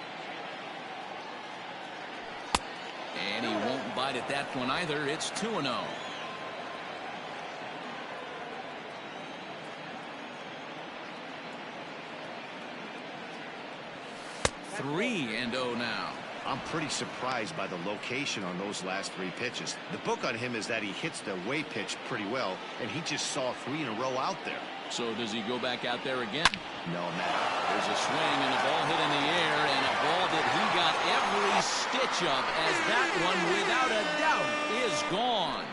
And he won't bite at that one either. It's 2-0. 3-0 now. I'm pretty surprised by the location on those last 3 pitches. The book on him is that he hits the away pitch pretty well, and he just saw 3 in a row out there. So does he go back out there again? No, Matt. There's a swing and a ball hit in the air, and a ball that he got every stitch of, as that one, without a doubt, is gone.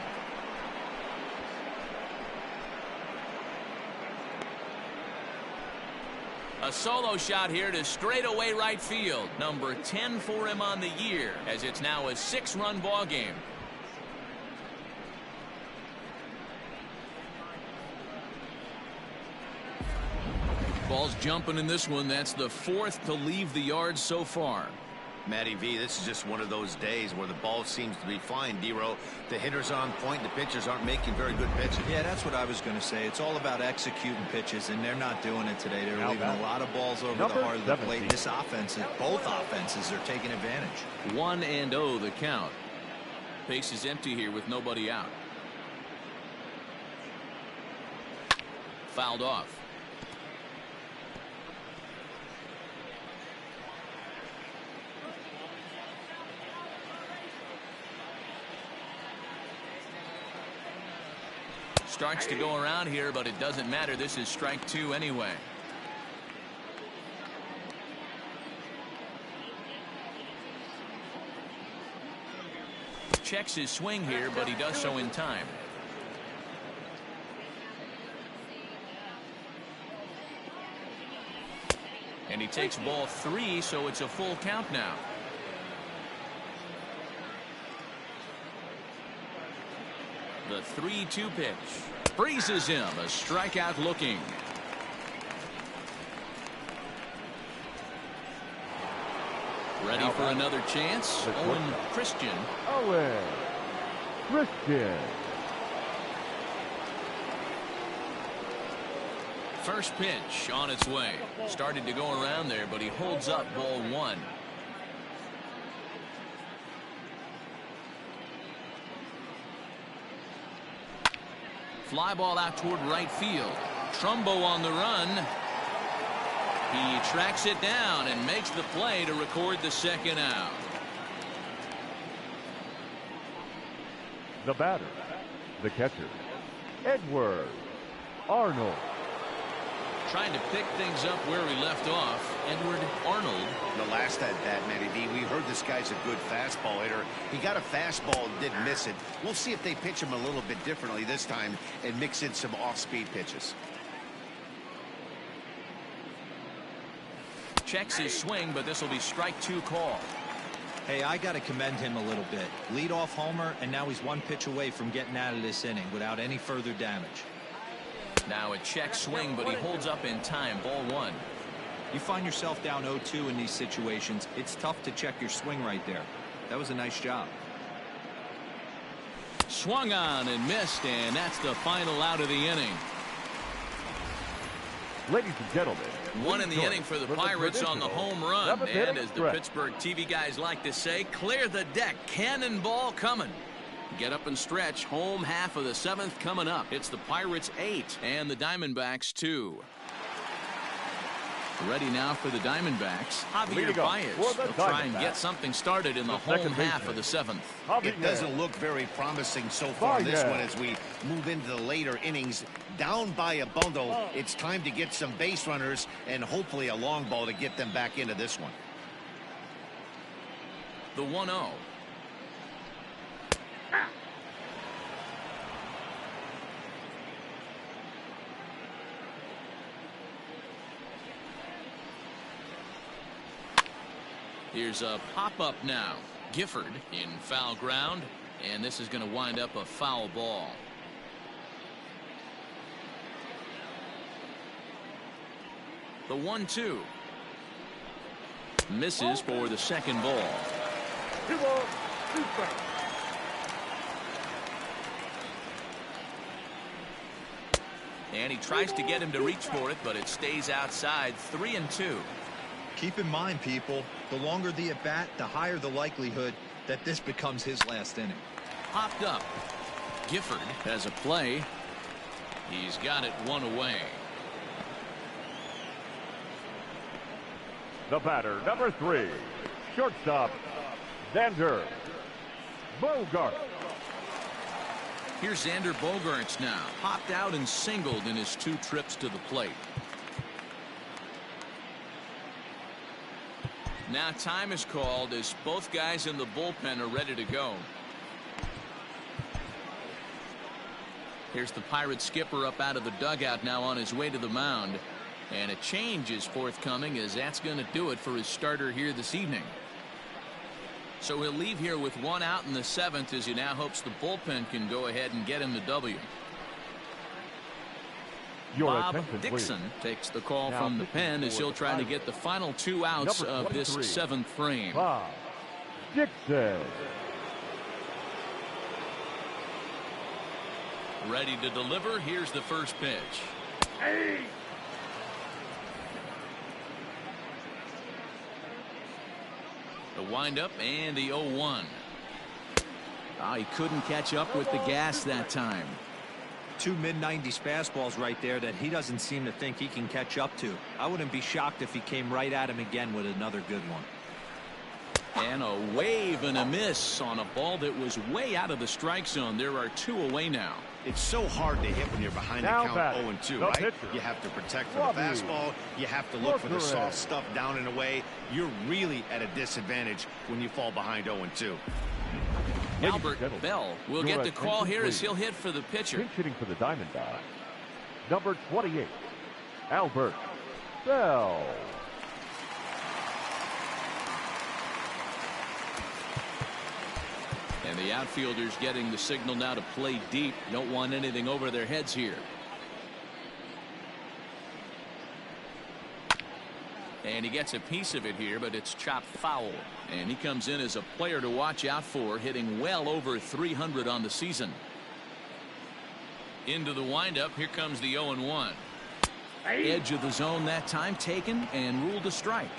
A solo shot here to straightaway right field. Number 10 for him on the year, as it's now a 6-run ball game. Ball's jumping in this one. That's the 4th to leave the yard so far. Matty V, this is just one of those days where the ball seems to be flying, D-Row. The hitters are on point. The pitchers aren't making very good pitches. Yeah, that's what I was going to say. It's all about executing pitches, and they're not doing it today. They're leaving a lot of balls over the heart of the plate. This offense, both offenses are taking advantage. 1-0 the count. Base is empty here with nobody out. Fouled off. Starts to go around here, but it doesn't matter. This is strike 2 anyway. checks his swing here, but he does so in time. And he takes ball 3, so it's a full count now. The 3-2 pitch. Freezes him. A strikeout looking. Ready for another chance. Owen Christian. Owen Christian. First pitch on its way. Started to go around there, but he holds up ball 1. Fly ball out toward right field. Trumbo on the run. He tracks it down and makes the play to record the second out. The batter, the catcher, Edward Arnold. Trying to pick things up where he left off. Edward Arnold. The last at bat, Matty D, we heard this guy's a good fastball hitter. He got a fastball and didn't miss it. We'll see if they pitch him a little bit differently this time and mix in some off-speed pitches. Checks his swing, but this will be strike 2 call. Hey, I got to commend him a little bit. Leadoff homer, and now he's 1 pitch away from getting out of this inning without any further damage. Now a check swing, but he holds up in time. Ball 1. You find yourself down 0-2 in these situations. It's tough to check your swing right there. That was a nice job. Swung on and missed, and that's the final out of the inning. Ladies and gentlemen, 1 in the inning for the Pirates on the home run. And as the stretch. Pittsburgh TV guys like to say, clear the deck. Cannonball coming. Get up and stretch. Home half of the 7th coming up. It's the Pirates 8 and the Diamondbacks 2. Ready now for the Diamondbacks. Javier Baez will try and get something started in the home half of the 7th. It doesn't look very promising so far in this one as we move into the later innings. Down by a bundle, it's time to get some base runners and hopefully a long ball to get them back into this one. The 1-0. Here's a pop-up now. Gifford in foul ground, and this is going to wind up a foul ball. The 1-2. Misses for the second ball. And he tries to get him to reach for it, but it stays outside. 3-2. Keep in mind, people, the longer the at-bat, the higher the likelihood that this becomes his last inning. Popped up. Gifford has a play. He's got it 1 away. The batter, number 3, shortstop, Xander Bogaerts. Here's Xander Bogaerts now. Popped out and singled in his 2 trips to the plate. Now time is called as both guys in the bullpen are ready to go. Here's the Pirate skipper up out of the dugout now on his way to the mound. And a change is forthcoming as that's going to do it for his starter here this evening. So he'll leave here with 1 out in the 7th as he now hopes the bullpen can go ahead and get him the W. Bob Dixon takes the call from the pen as he'll try to get the final 2 outs of this 7th frame. Bob Dixon. Ready to deliver. Here's the first pitch. Hey! The windup and the 0-1. He couldn't catch up with the gas that time. 2 mid-90s fastballs right there that he doesn't seem to think he can catch up to. I wouldn't be shocked if he came right at him again with another good one. And a wave and a miss on a ball that was way out of the strike zone. There are 2 away now. It's so hard to hit when you're behind the count 0-2, right? Pitcher. You have to protect for the fastball. You have to look for the soft stuff down and away. You're really at a disadvantage when you fall behind 0-2. Albert Bell will get the call here as he'll hit for the pitcher. Pinch hitting for the Diamondbacks. Number 28, Albert Bell. And the outfielders getting the signal now to play deep. Don't want anything over their heads here. And he gets a piece of it here, but it's chopped foul. And he comes in as a player to watch out for, hitting well over 300 on the season. Into the windup. Here comes the 0-1. Edge of the zone that time taken and ruled a strike.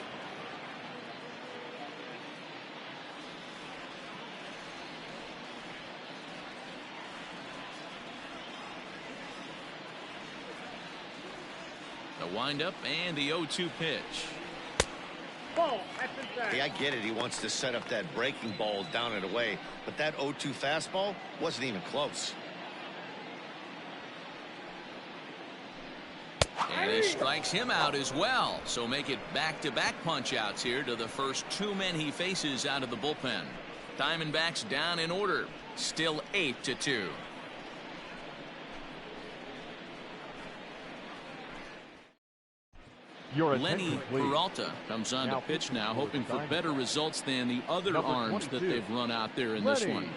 The windup and the 0-2 pitch. Ball. That's inside. Hey, I get it. He wants to set up that breaking ball down and away, but that 0-2 fastball wasn't even close. And he strikes him out as well. So make it back-to-back punch-outs here to the first two men he faces out of the bullpen. Diamondbacks down in order. Still 8-2. Lenny Peralta comes on to pitch now, hoping for better results than the other arms that they've run out there in this one.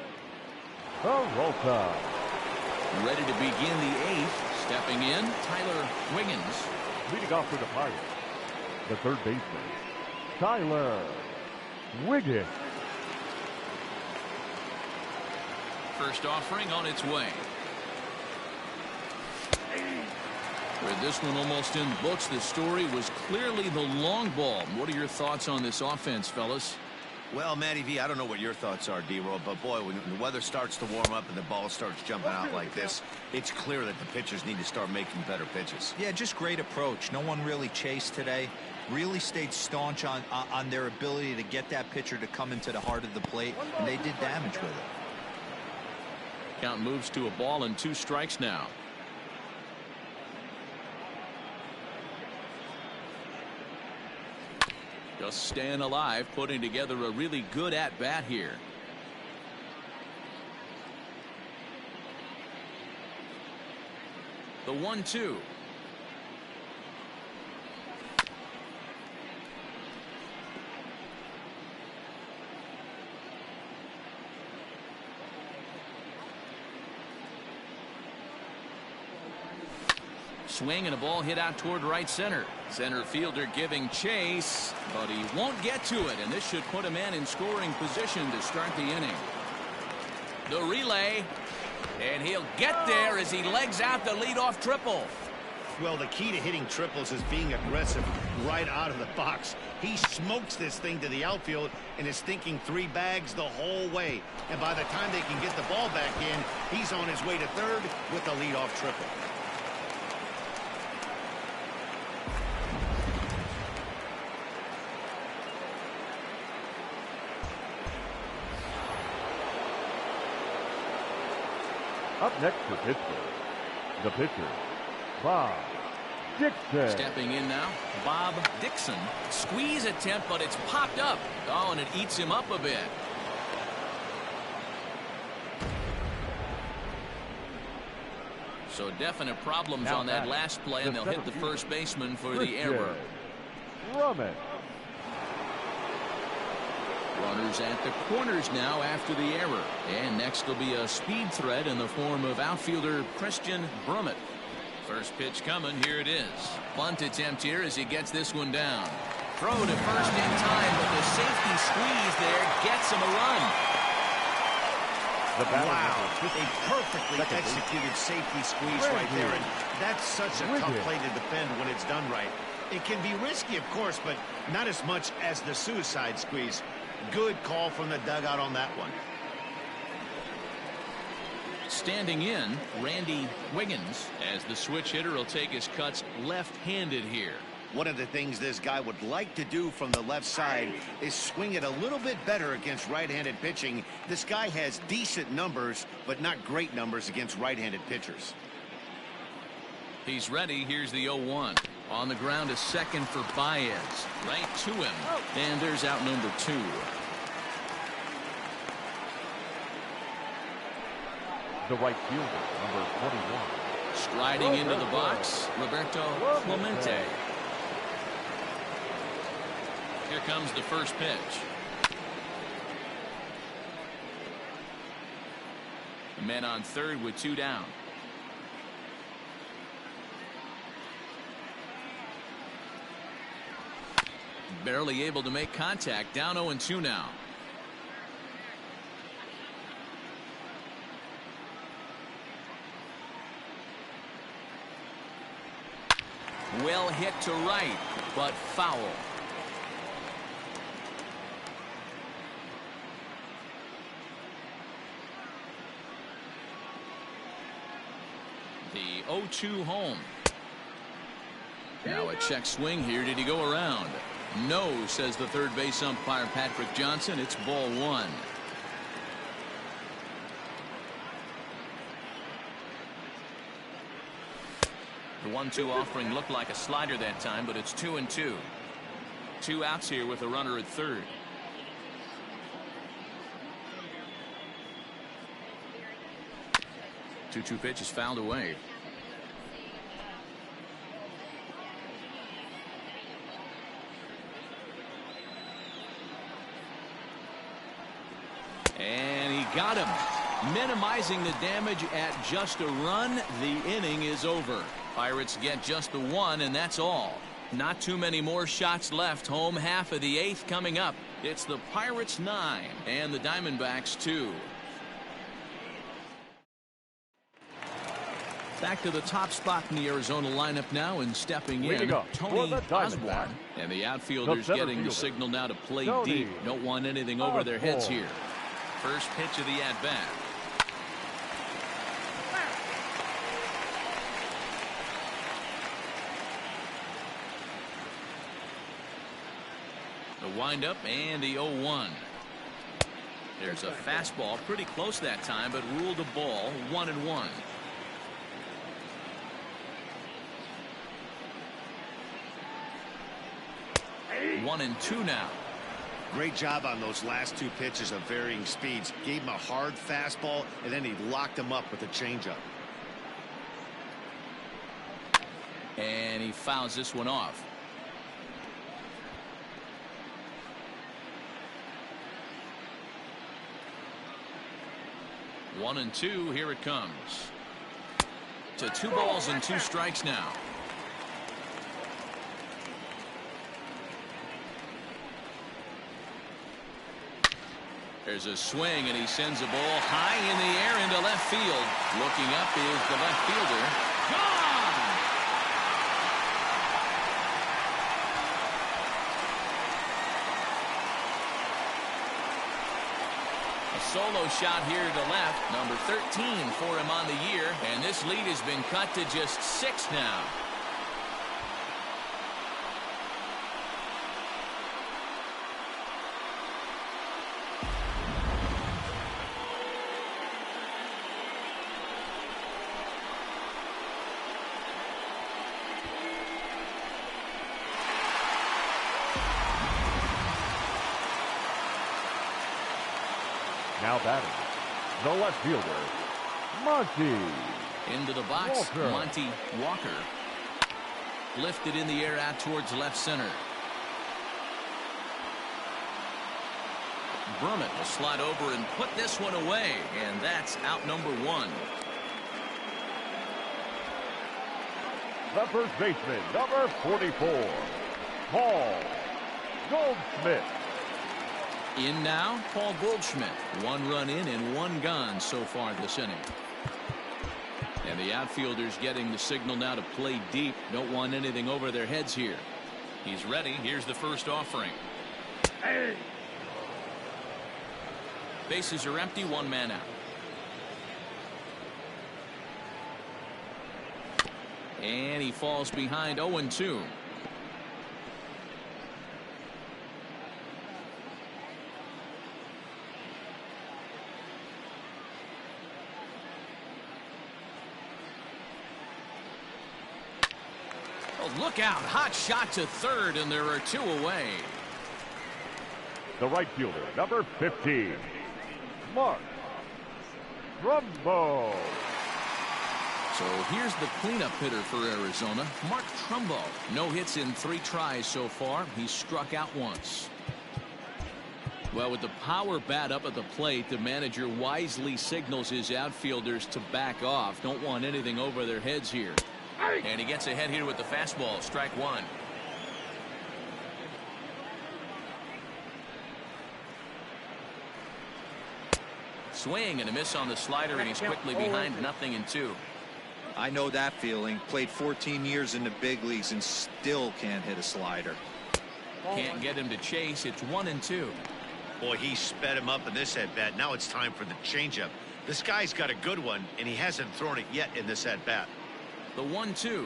Peralta. Ready to begin the eighth. Stepping in, Tyler Wiggins. Leading off for the Pirates, the third baseman, Tyler Wiggins. First offering on its way. With this one almost in the books, the story was clearly the long ball. What are your thoughts on this offense, fellas? Well, Matty V, I don't know what your thoughts are, D-Roll, but boy, when the weather starts to warm up and the ball starts jumping out like this, it's clear that the pitchers need to start making better pitches. Yeah, just great approach. No one really chased today. Really stayed staunch on their ability to get that pitcher to come into the heart of the plate, and they did damage with it. Count moves to a ball and 2 strikes now. Just staying alive, putting together a really good at-bat here. The 1-2. Swing and a ball hit out toward right center. Center fielder giving chase, but he won't get to it, and this should put a man in scoring position to start the inning. The relay, and he'll get there as he legs out the leadoff triple. Well, the key to hitting triples is being aggressive right out of the box. He smokes this thing to the outfield and is thinking 3 bags the whole way. And by the time they can get the ball back in, he's on his way to third with the leadoff triple. Up next for Pittsburgh, the pitcher, Bob Dixon. Stepping in now, Bob Dixon. Squeeze attempt, but it's popped up. Oh, and it eats him up a bit. So definite problems now on that last play, and they'll hit the first baseman for the error. Rummett. Runners at the corners now after the error. And next will be a speed threat in the form of outfielder Christian Brummett. First pitch coming. Here it is. Bunt attempt here as he gets this one down. Throw to first in time, but the safety squeeze there gets him a run. Wow, a perfectly executed safety squeeze right there. And that's such a tough play to defend when it's done right. It can be risky, of course, but not as much as the suicide squeeze. Good call from the dugout on that one. Standing in, Randy Wiggins, as the switch hitter will take his cuts left-handed here. One of the things this guy would like to do from the left side is swing it a little bit better against right-handed pitching. This guy has decent numbers, but not great numbers against right-handed pitchers. He's ready. Here's the 0-1. On the ground, a second for Baez. Right to him. And there's out number 2. The right fielder, number 21. Striding into the box, Roberto Clemente. Here comes the first pitch. Men on third with 2 down. Barely able to make contact. Down 0-2 now. Well hit to right, but foul. The 0-2 home. Now a check swing here. Did he go around? No, says the third base umpire Patrick Johnson. It's ball 1. The 1-2 offering looked like a slider that time, but it's 2-2. 2 outs here with a runner at third. The 2-2 pitch is fouled away. And he got him, minimizing the damage at just a run. The inning is over. Pirates get just the 1, and that's all. Not too many more shots left. Home half of the 8th coming up. It's the Pirates 9 and the Diamondbacks 2. Back to the top spot in the Arizona lineup now, and stepping in, Tony Osborne. And the outfielders getting the signal now to play deep. Don't want anything over their heads here. First pitch of the at-bat. The windup and the 0-1. There's a fastball pretty close that time, but ruled a ball. 1-1. One and two now. Great job on those last 2 pitches of varying speeds. Gave him a hard fastball, and then he locked him up with a changeup. And he fouls this one off. One and two. Here it comes. To 2 balls and 2 strikes now. There's a swing, and he sends a ball high in the air into left field. Looking up is the left fielder. Gone! A solo shot here to left. Number 13 for him on the year, and this lead has been cut to just 6 now. Now batting, the left fielder, Monty. Into the box, Walker. Monty Walker. Lifted in the air out towards left center. Brummett will slide over and put this one away, and that's out number 1. The first baseman, number 44, Paul Goldschmidt. In now, Paul Goldschmidt. 1 run in and 1 gone so far this inning. And the outfielders getting the signal now to play deep. Don't want anything over their heads here. He's ready. Here's the first offering. Hey. Bases are empty. 1 man out. And he falls behind 0-2. Look out. Hot shot to third, and there are 2 away. The right fielder, number 15, Mark Trumbo. So here's the cleanup hitter for Arizona, Mark Trumbo. No hits in 3 tries so far. He's struck out once. Well, with the power bat up at the plate, the manager wisely signals his outfielders to back off. Don't want anything over their heads here. And he gets ahead here with the fastball. Strike 1. Swing and a miss on the slider, and he's quickly behind 0-2. I know that feeling. Played 14 years in the big leagues and still can't hit a slider. Can't get him to chase. It's 1-2. Boy, he sped him up in this at-bat. Now it's time for the changeup. This guy's got a good one, and he hasn't thrown it yet in this at-bat. The 1-2.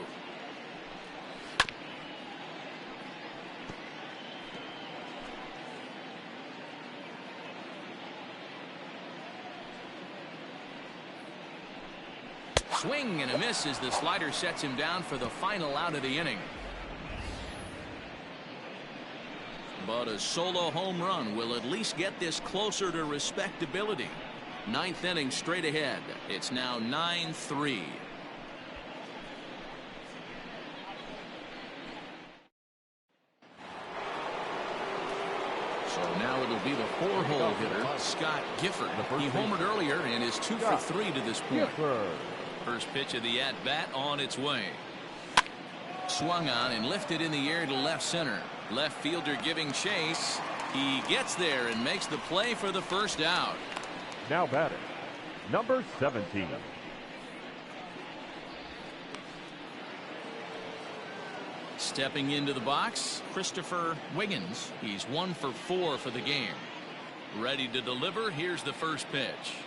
Swing and a miss as the slider sets him down for the final out of the inning. But a solo home run will at least get this closer to respectability. 9th inning straight ahead. It's now 9-3. So now it'll be the 4-hole hitter, Scott Gifford. He homered earlier and is 2 for 3 to this point. First pitch of the at-bat on its way. Swung on and lifted in the air to left center. Left fielder giving chase. He gets there and makes the play for the first out. Now batting, number 17. Stepping into the box, Christopher Wiggins. He's 1 for 4 for the game. Ready to deliver. Here's the first pitch.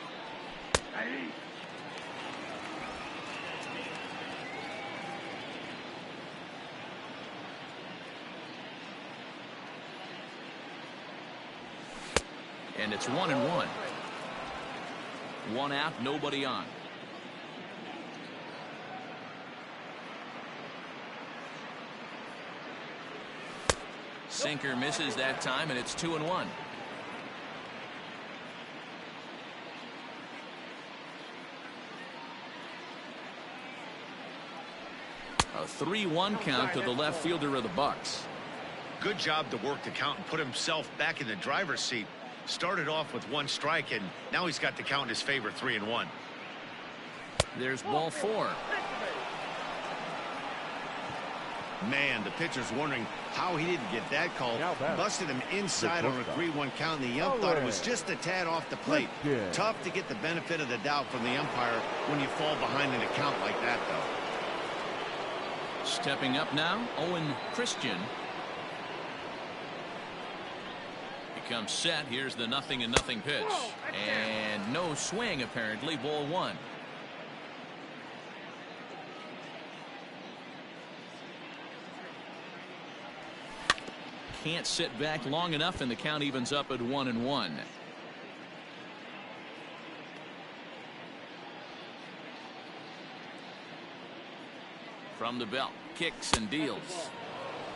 And it's 1-1. 1 out, nobody on. Sinker misses that time, and it's 2-1. A 3-1 count to the left fielder of the Bucks. Good job to work the count and put himself back in the driver's seat. Started off with 1 strike, and now he's got the count in his favor, 3-1. There's ball 4. Man, the pitcher's wondering how he didn't get that call. Busted him inside on a 3-1 count, and the ump thought it was just a tad off the plate. Tough to get the benefit of the doubt from the umpire when you fall behind in a count like that, though. Stepping up now, Owen Christian. Comes set. Here's the 0-0 pitch, and no swing apparently. Ball 1. Can't sit back long enough, and the count evens up at 1-1. From the belt, kicks and deals.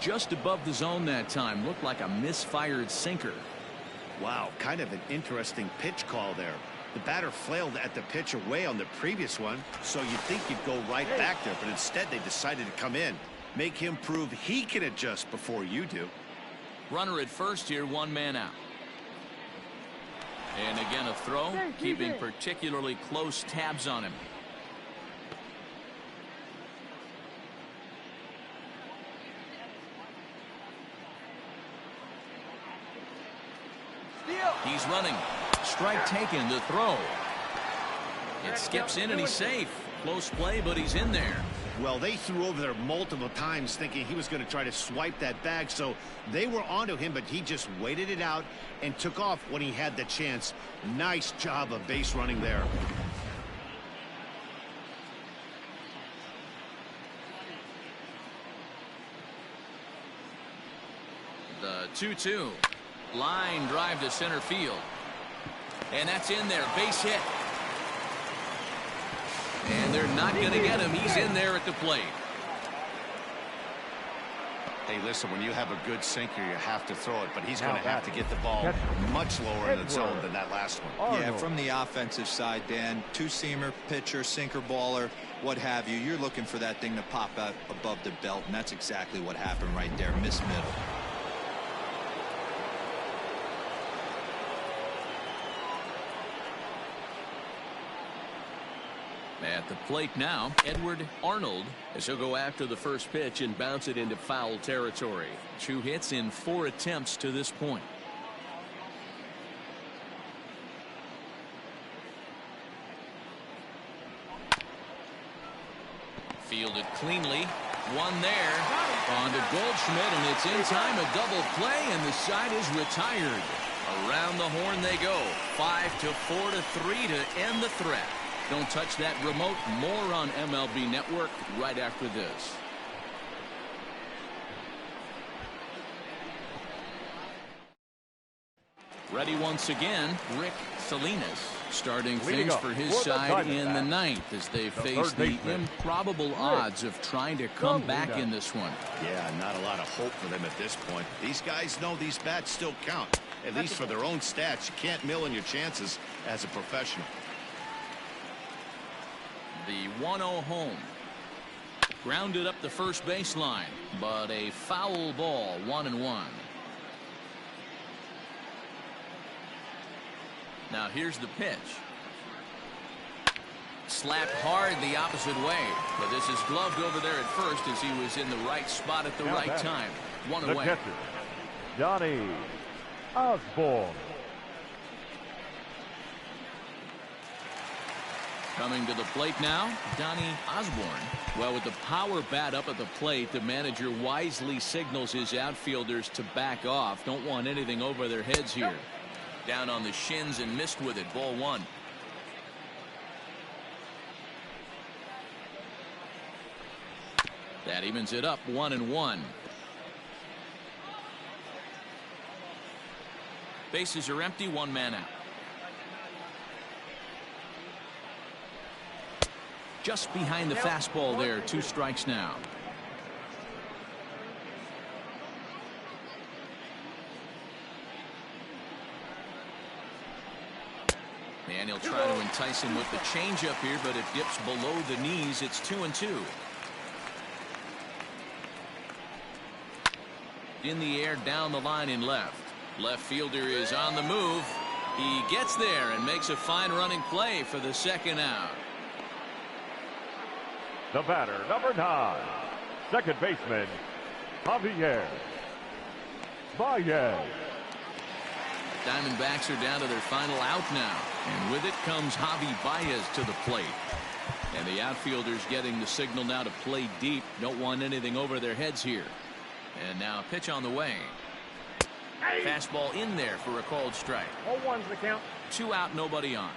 Just above the zone that time. Looked like a misfired sinker. Wow, kind of an interesting pitch call there. The batter flailed at the pitch away on the previous one, so you'd think you'd go right back there, but instead they decided to come in. Make him prove he can adjust before you do. Runner at first here, 1 man out. And again a throw, keeping particularly close tabs on him. He's running. Strike taken. The throw. It skips in and he's safe. Close play, but he's in there. Well, they threw over there multiple times thinking he was going to try to swipe that bag, so they were onto him, but he just waited it out and took off when he had the chance. Nice job of base running there. The 2-2. Line drive to center field. And that's in there. Base hit. And they're not going to get him. He's in there at the plate. Hey, listen, when you have a good sinker, you have to throw it, but he's going to have to get the ball much lower in the zone than that last one. Yeah, from the offensive side, Dan, two-seamer, pitcher, sinker, baller, what have you, you're looking for that thing to pop out above the belt, and that's exactly what happened right there. Miss middle. At the plate now, Edward Arnold, as he'll go after the first pitch and bounce it into foul territory. 2 hits in 4 attempts to this point. Fielded cleanly. One there. On to Goldschmidt, and it's in time. A double play, and the side is retired. Around the horn they go. 5-4 to 3 to end the threat. Don't touch that remote. More on MLB Network right after this. Ready once again, Rick Salinas starting things for his side in the 9th as they face the improbable odds of trying to come back in this one. Yeah, not a lot of hope for them at this point. These guys know these bats still count, at least for their own stats. You can't mill in your chances as a professional. The 1-0 home. Grounded up the first baseline, but a foul ball, 1-1. Now here's the pitch. Slapped hard the opposite way, but this is gloved over there at first as he was in the right spot at the right time. 1 away. The catcher, Johnny Osborne. Coming to the plate now, Donnie Osborne. Well, with the power bat up at the plate, the manager wisely signals his outfielders to back off. Don't want anything over their heads here. Down on the shins and missed with it. Ball 1. That evens it up, 1-1. Bases are empty, 1 man out. Just behind the fastball there. 2 strikes now. And he'll try to entice him with the changeup here, but it dips below the knees. It's 2-2. In the air, down the line in left. Left fielder is on the move. He gets there and makes a fine running play for the second out. The batter, number 9, second baseman, Javier Baez. Diamondbacks are down to their final out now, and with it comes Javi Baez to the plate. And the outfielders getting the signal now to play deep. Don't want anything over their heads here. And now pitch on the way. Fastball in there for a called strike. 0-1's the count. 2 out, nobody on.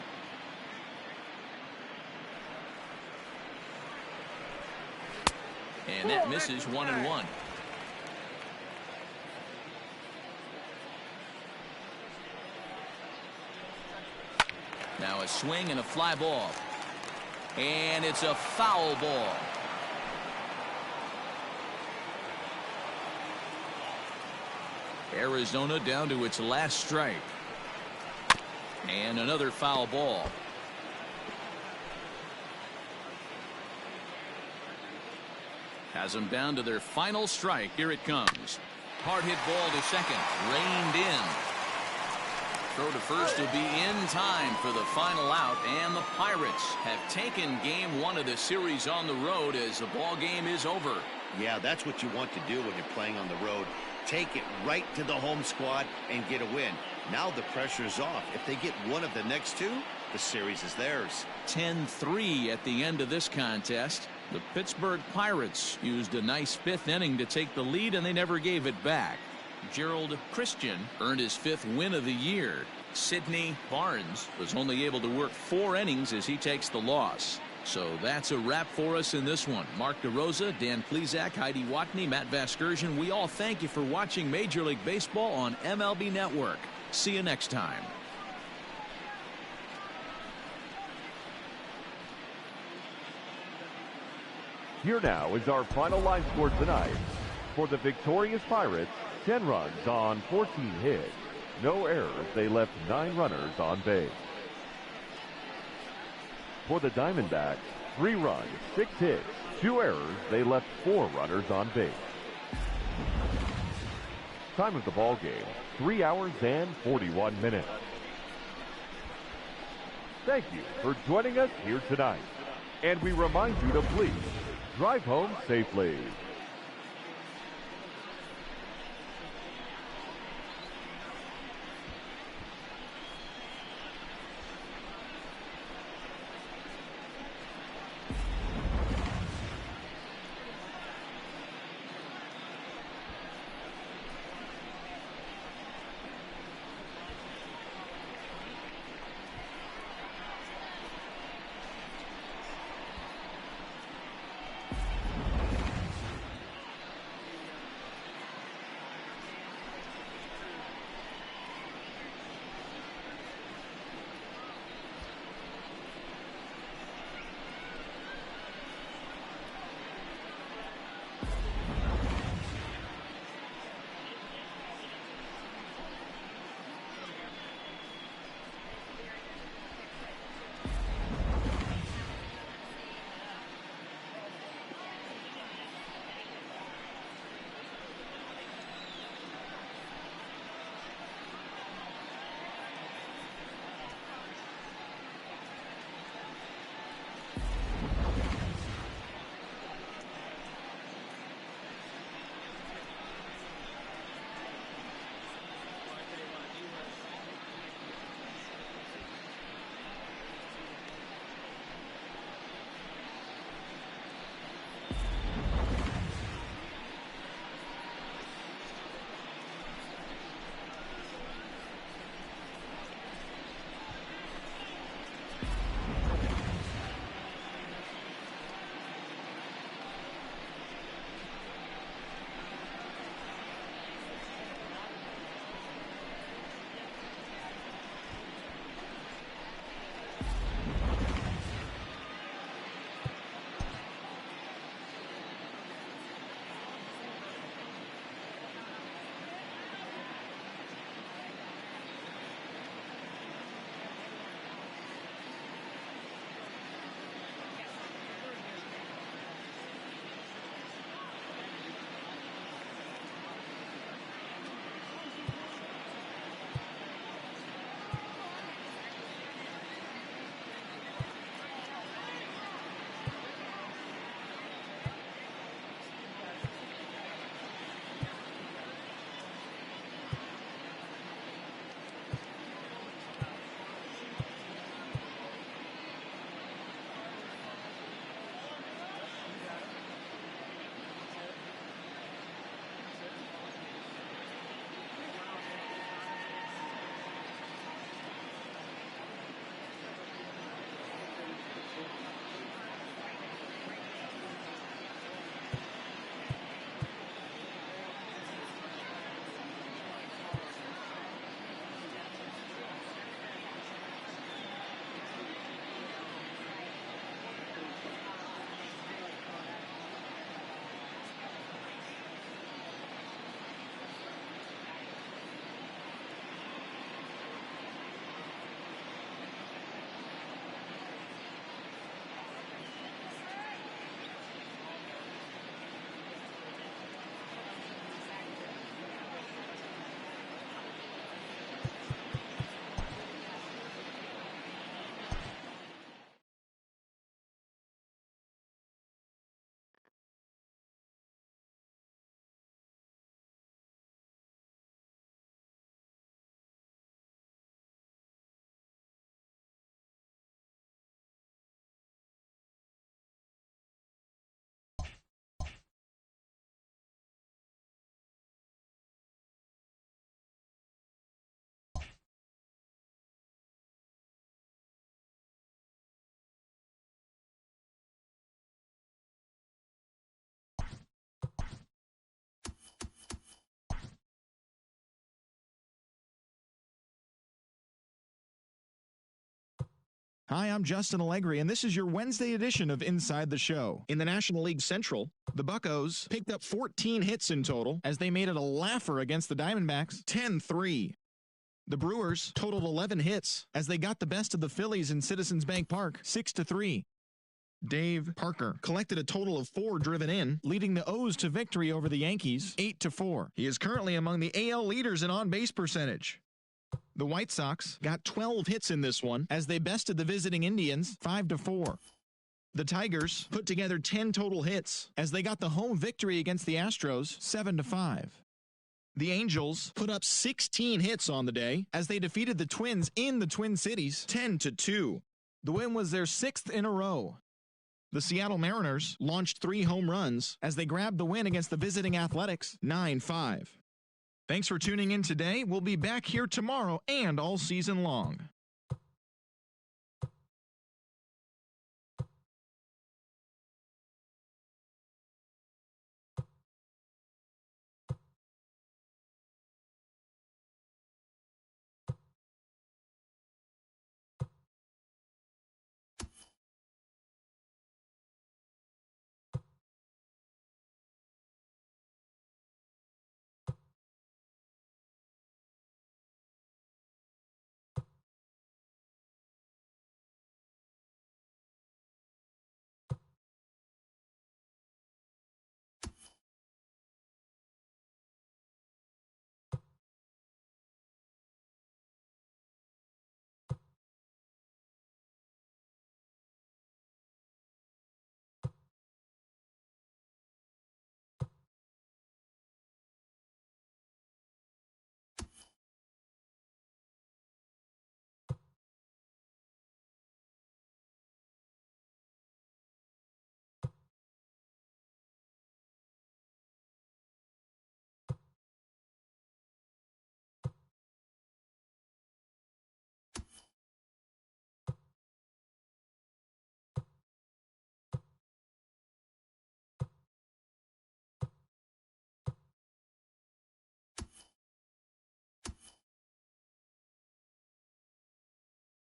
And that misses, 1-1. Now a swing and a fly ball. And it's a foul ball. Arizona down to its last strike. And another foul ball. Has them down to their final strike. Here it comes. Hard hit ball to second. Reined in. Throw to first will be in time for the final out, and the Pirates have taken game 1 of the series on the road as the ball game is over. Yeah, that's what you want to do when you're playing on the road. Take it right to the home squad and get a win. Now the pressure's off. If they get one of the next 2, the series is theirs. 10-3 at the end of this contest. The Pittsburgh Pirates used a nice 5th inning to take the lead, and they never gave it back. Gerald Christian earned his 5th win of the year. Sidney Barnes was only able to work 4 innings as he takes the loss. So that's a wrap for us in this one. Mark DeRosa, Dan Plesac, Heidi Watney, Matt Vasgersian. We all thank you for watching Major League Baseball on MLB Network. See you next time. Here now is our final line score tonight. For the victorious Pirates, 10 runs on 14 hits. No errors. They left 9 runners on base. For the Diamondbacks, 3 runs, 6 hits, 2 errors. They left 4 runners on base. Time of the ball game, 3 hours and 41 minutes. Thank you for joining us here tonight. And we remind you to please drive home safely. Hi, I'm Justin Allegri, and this is your Wednesday edition of Inside the Show. In the National League Central, the Buccos picked up 14 hits in total as they made it a laugher against the Diamondbacks, 10-3. The Brewers totaled 11 hits as they got the best of the Phillies in Citizens Bank Park, 6-3. Dave Parker collected a total of 4 driven in, leading the O's to victory over the Yankees, 8-4. He is currently among the AL leaders in on-base percentage. The White Sox got 12 hits in this one as they bested the visiting Indians 5-4. The Tigers put together 10 total hits as they got the home victory against the Astros 7-5. The Angels put up 16 hits on the day as they defeated the Twins in the Twin Cities 10-2. The win was their 6th in a row. The Seattle Mariners launched 3 home runs as they grabbed the win against the visiting Athletics 9-5. Thanks for tuning in today. We'll be back here tomorrow and all season long.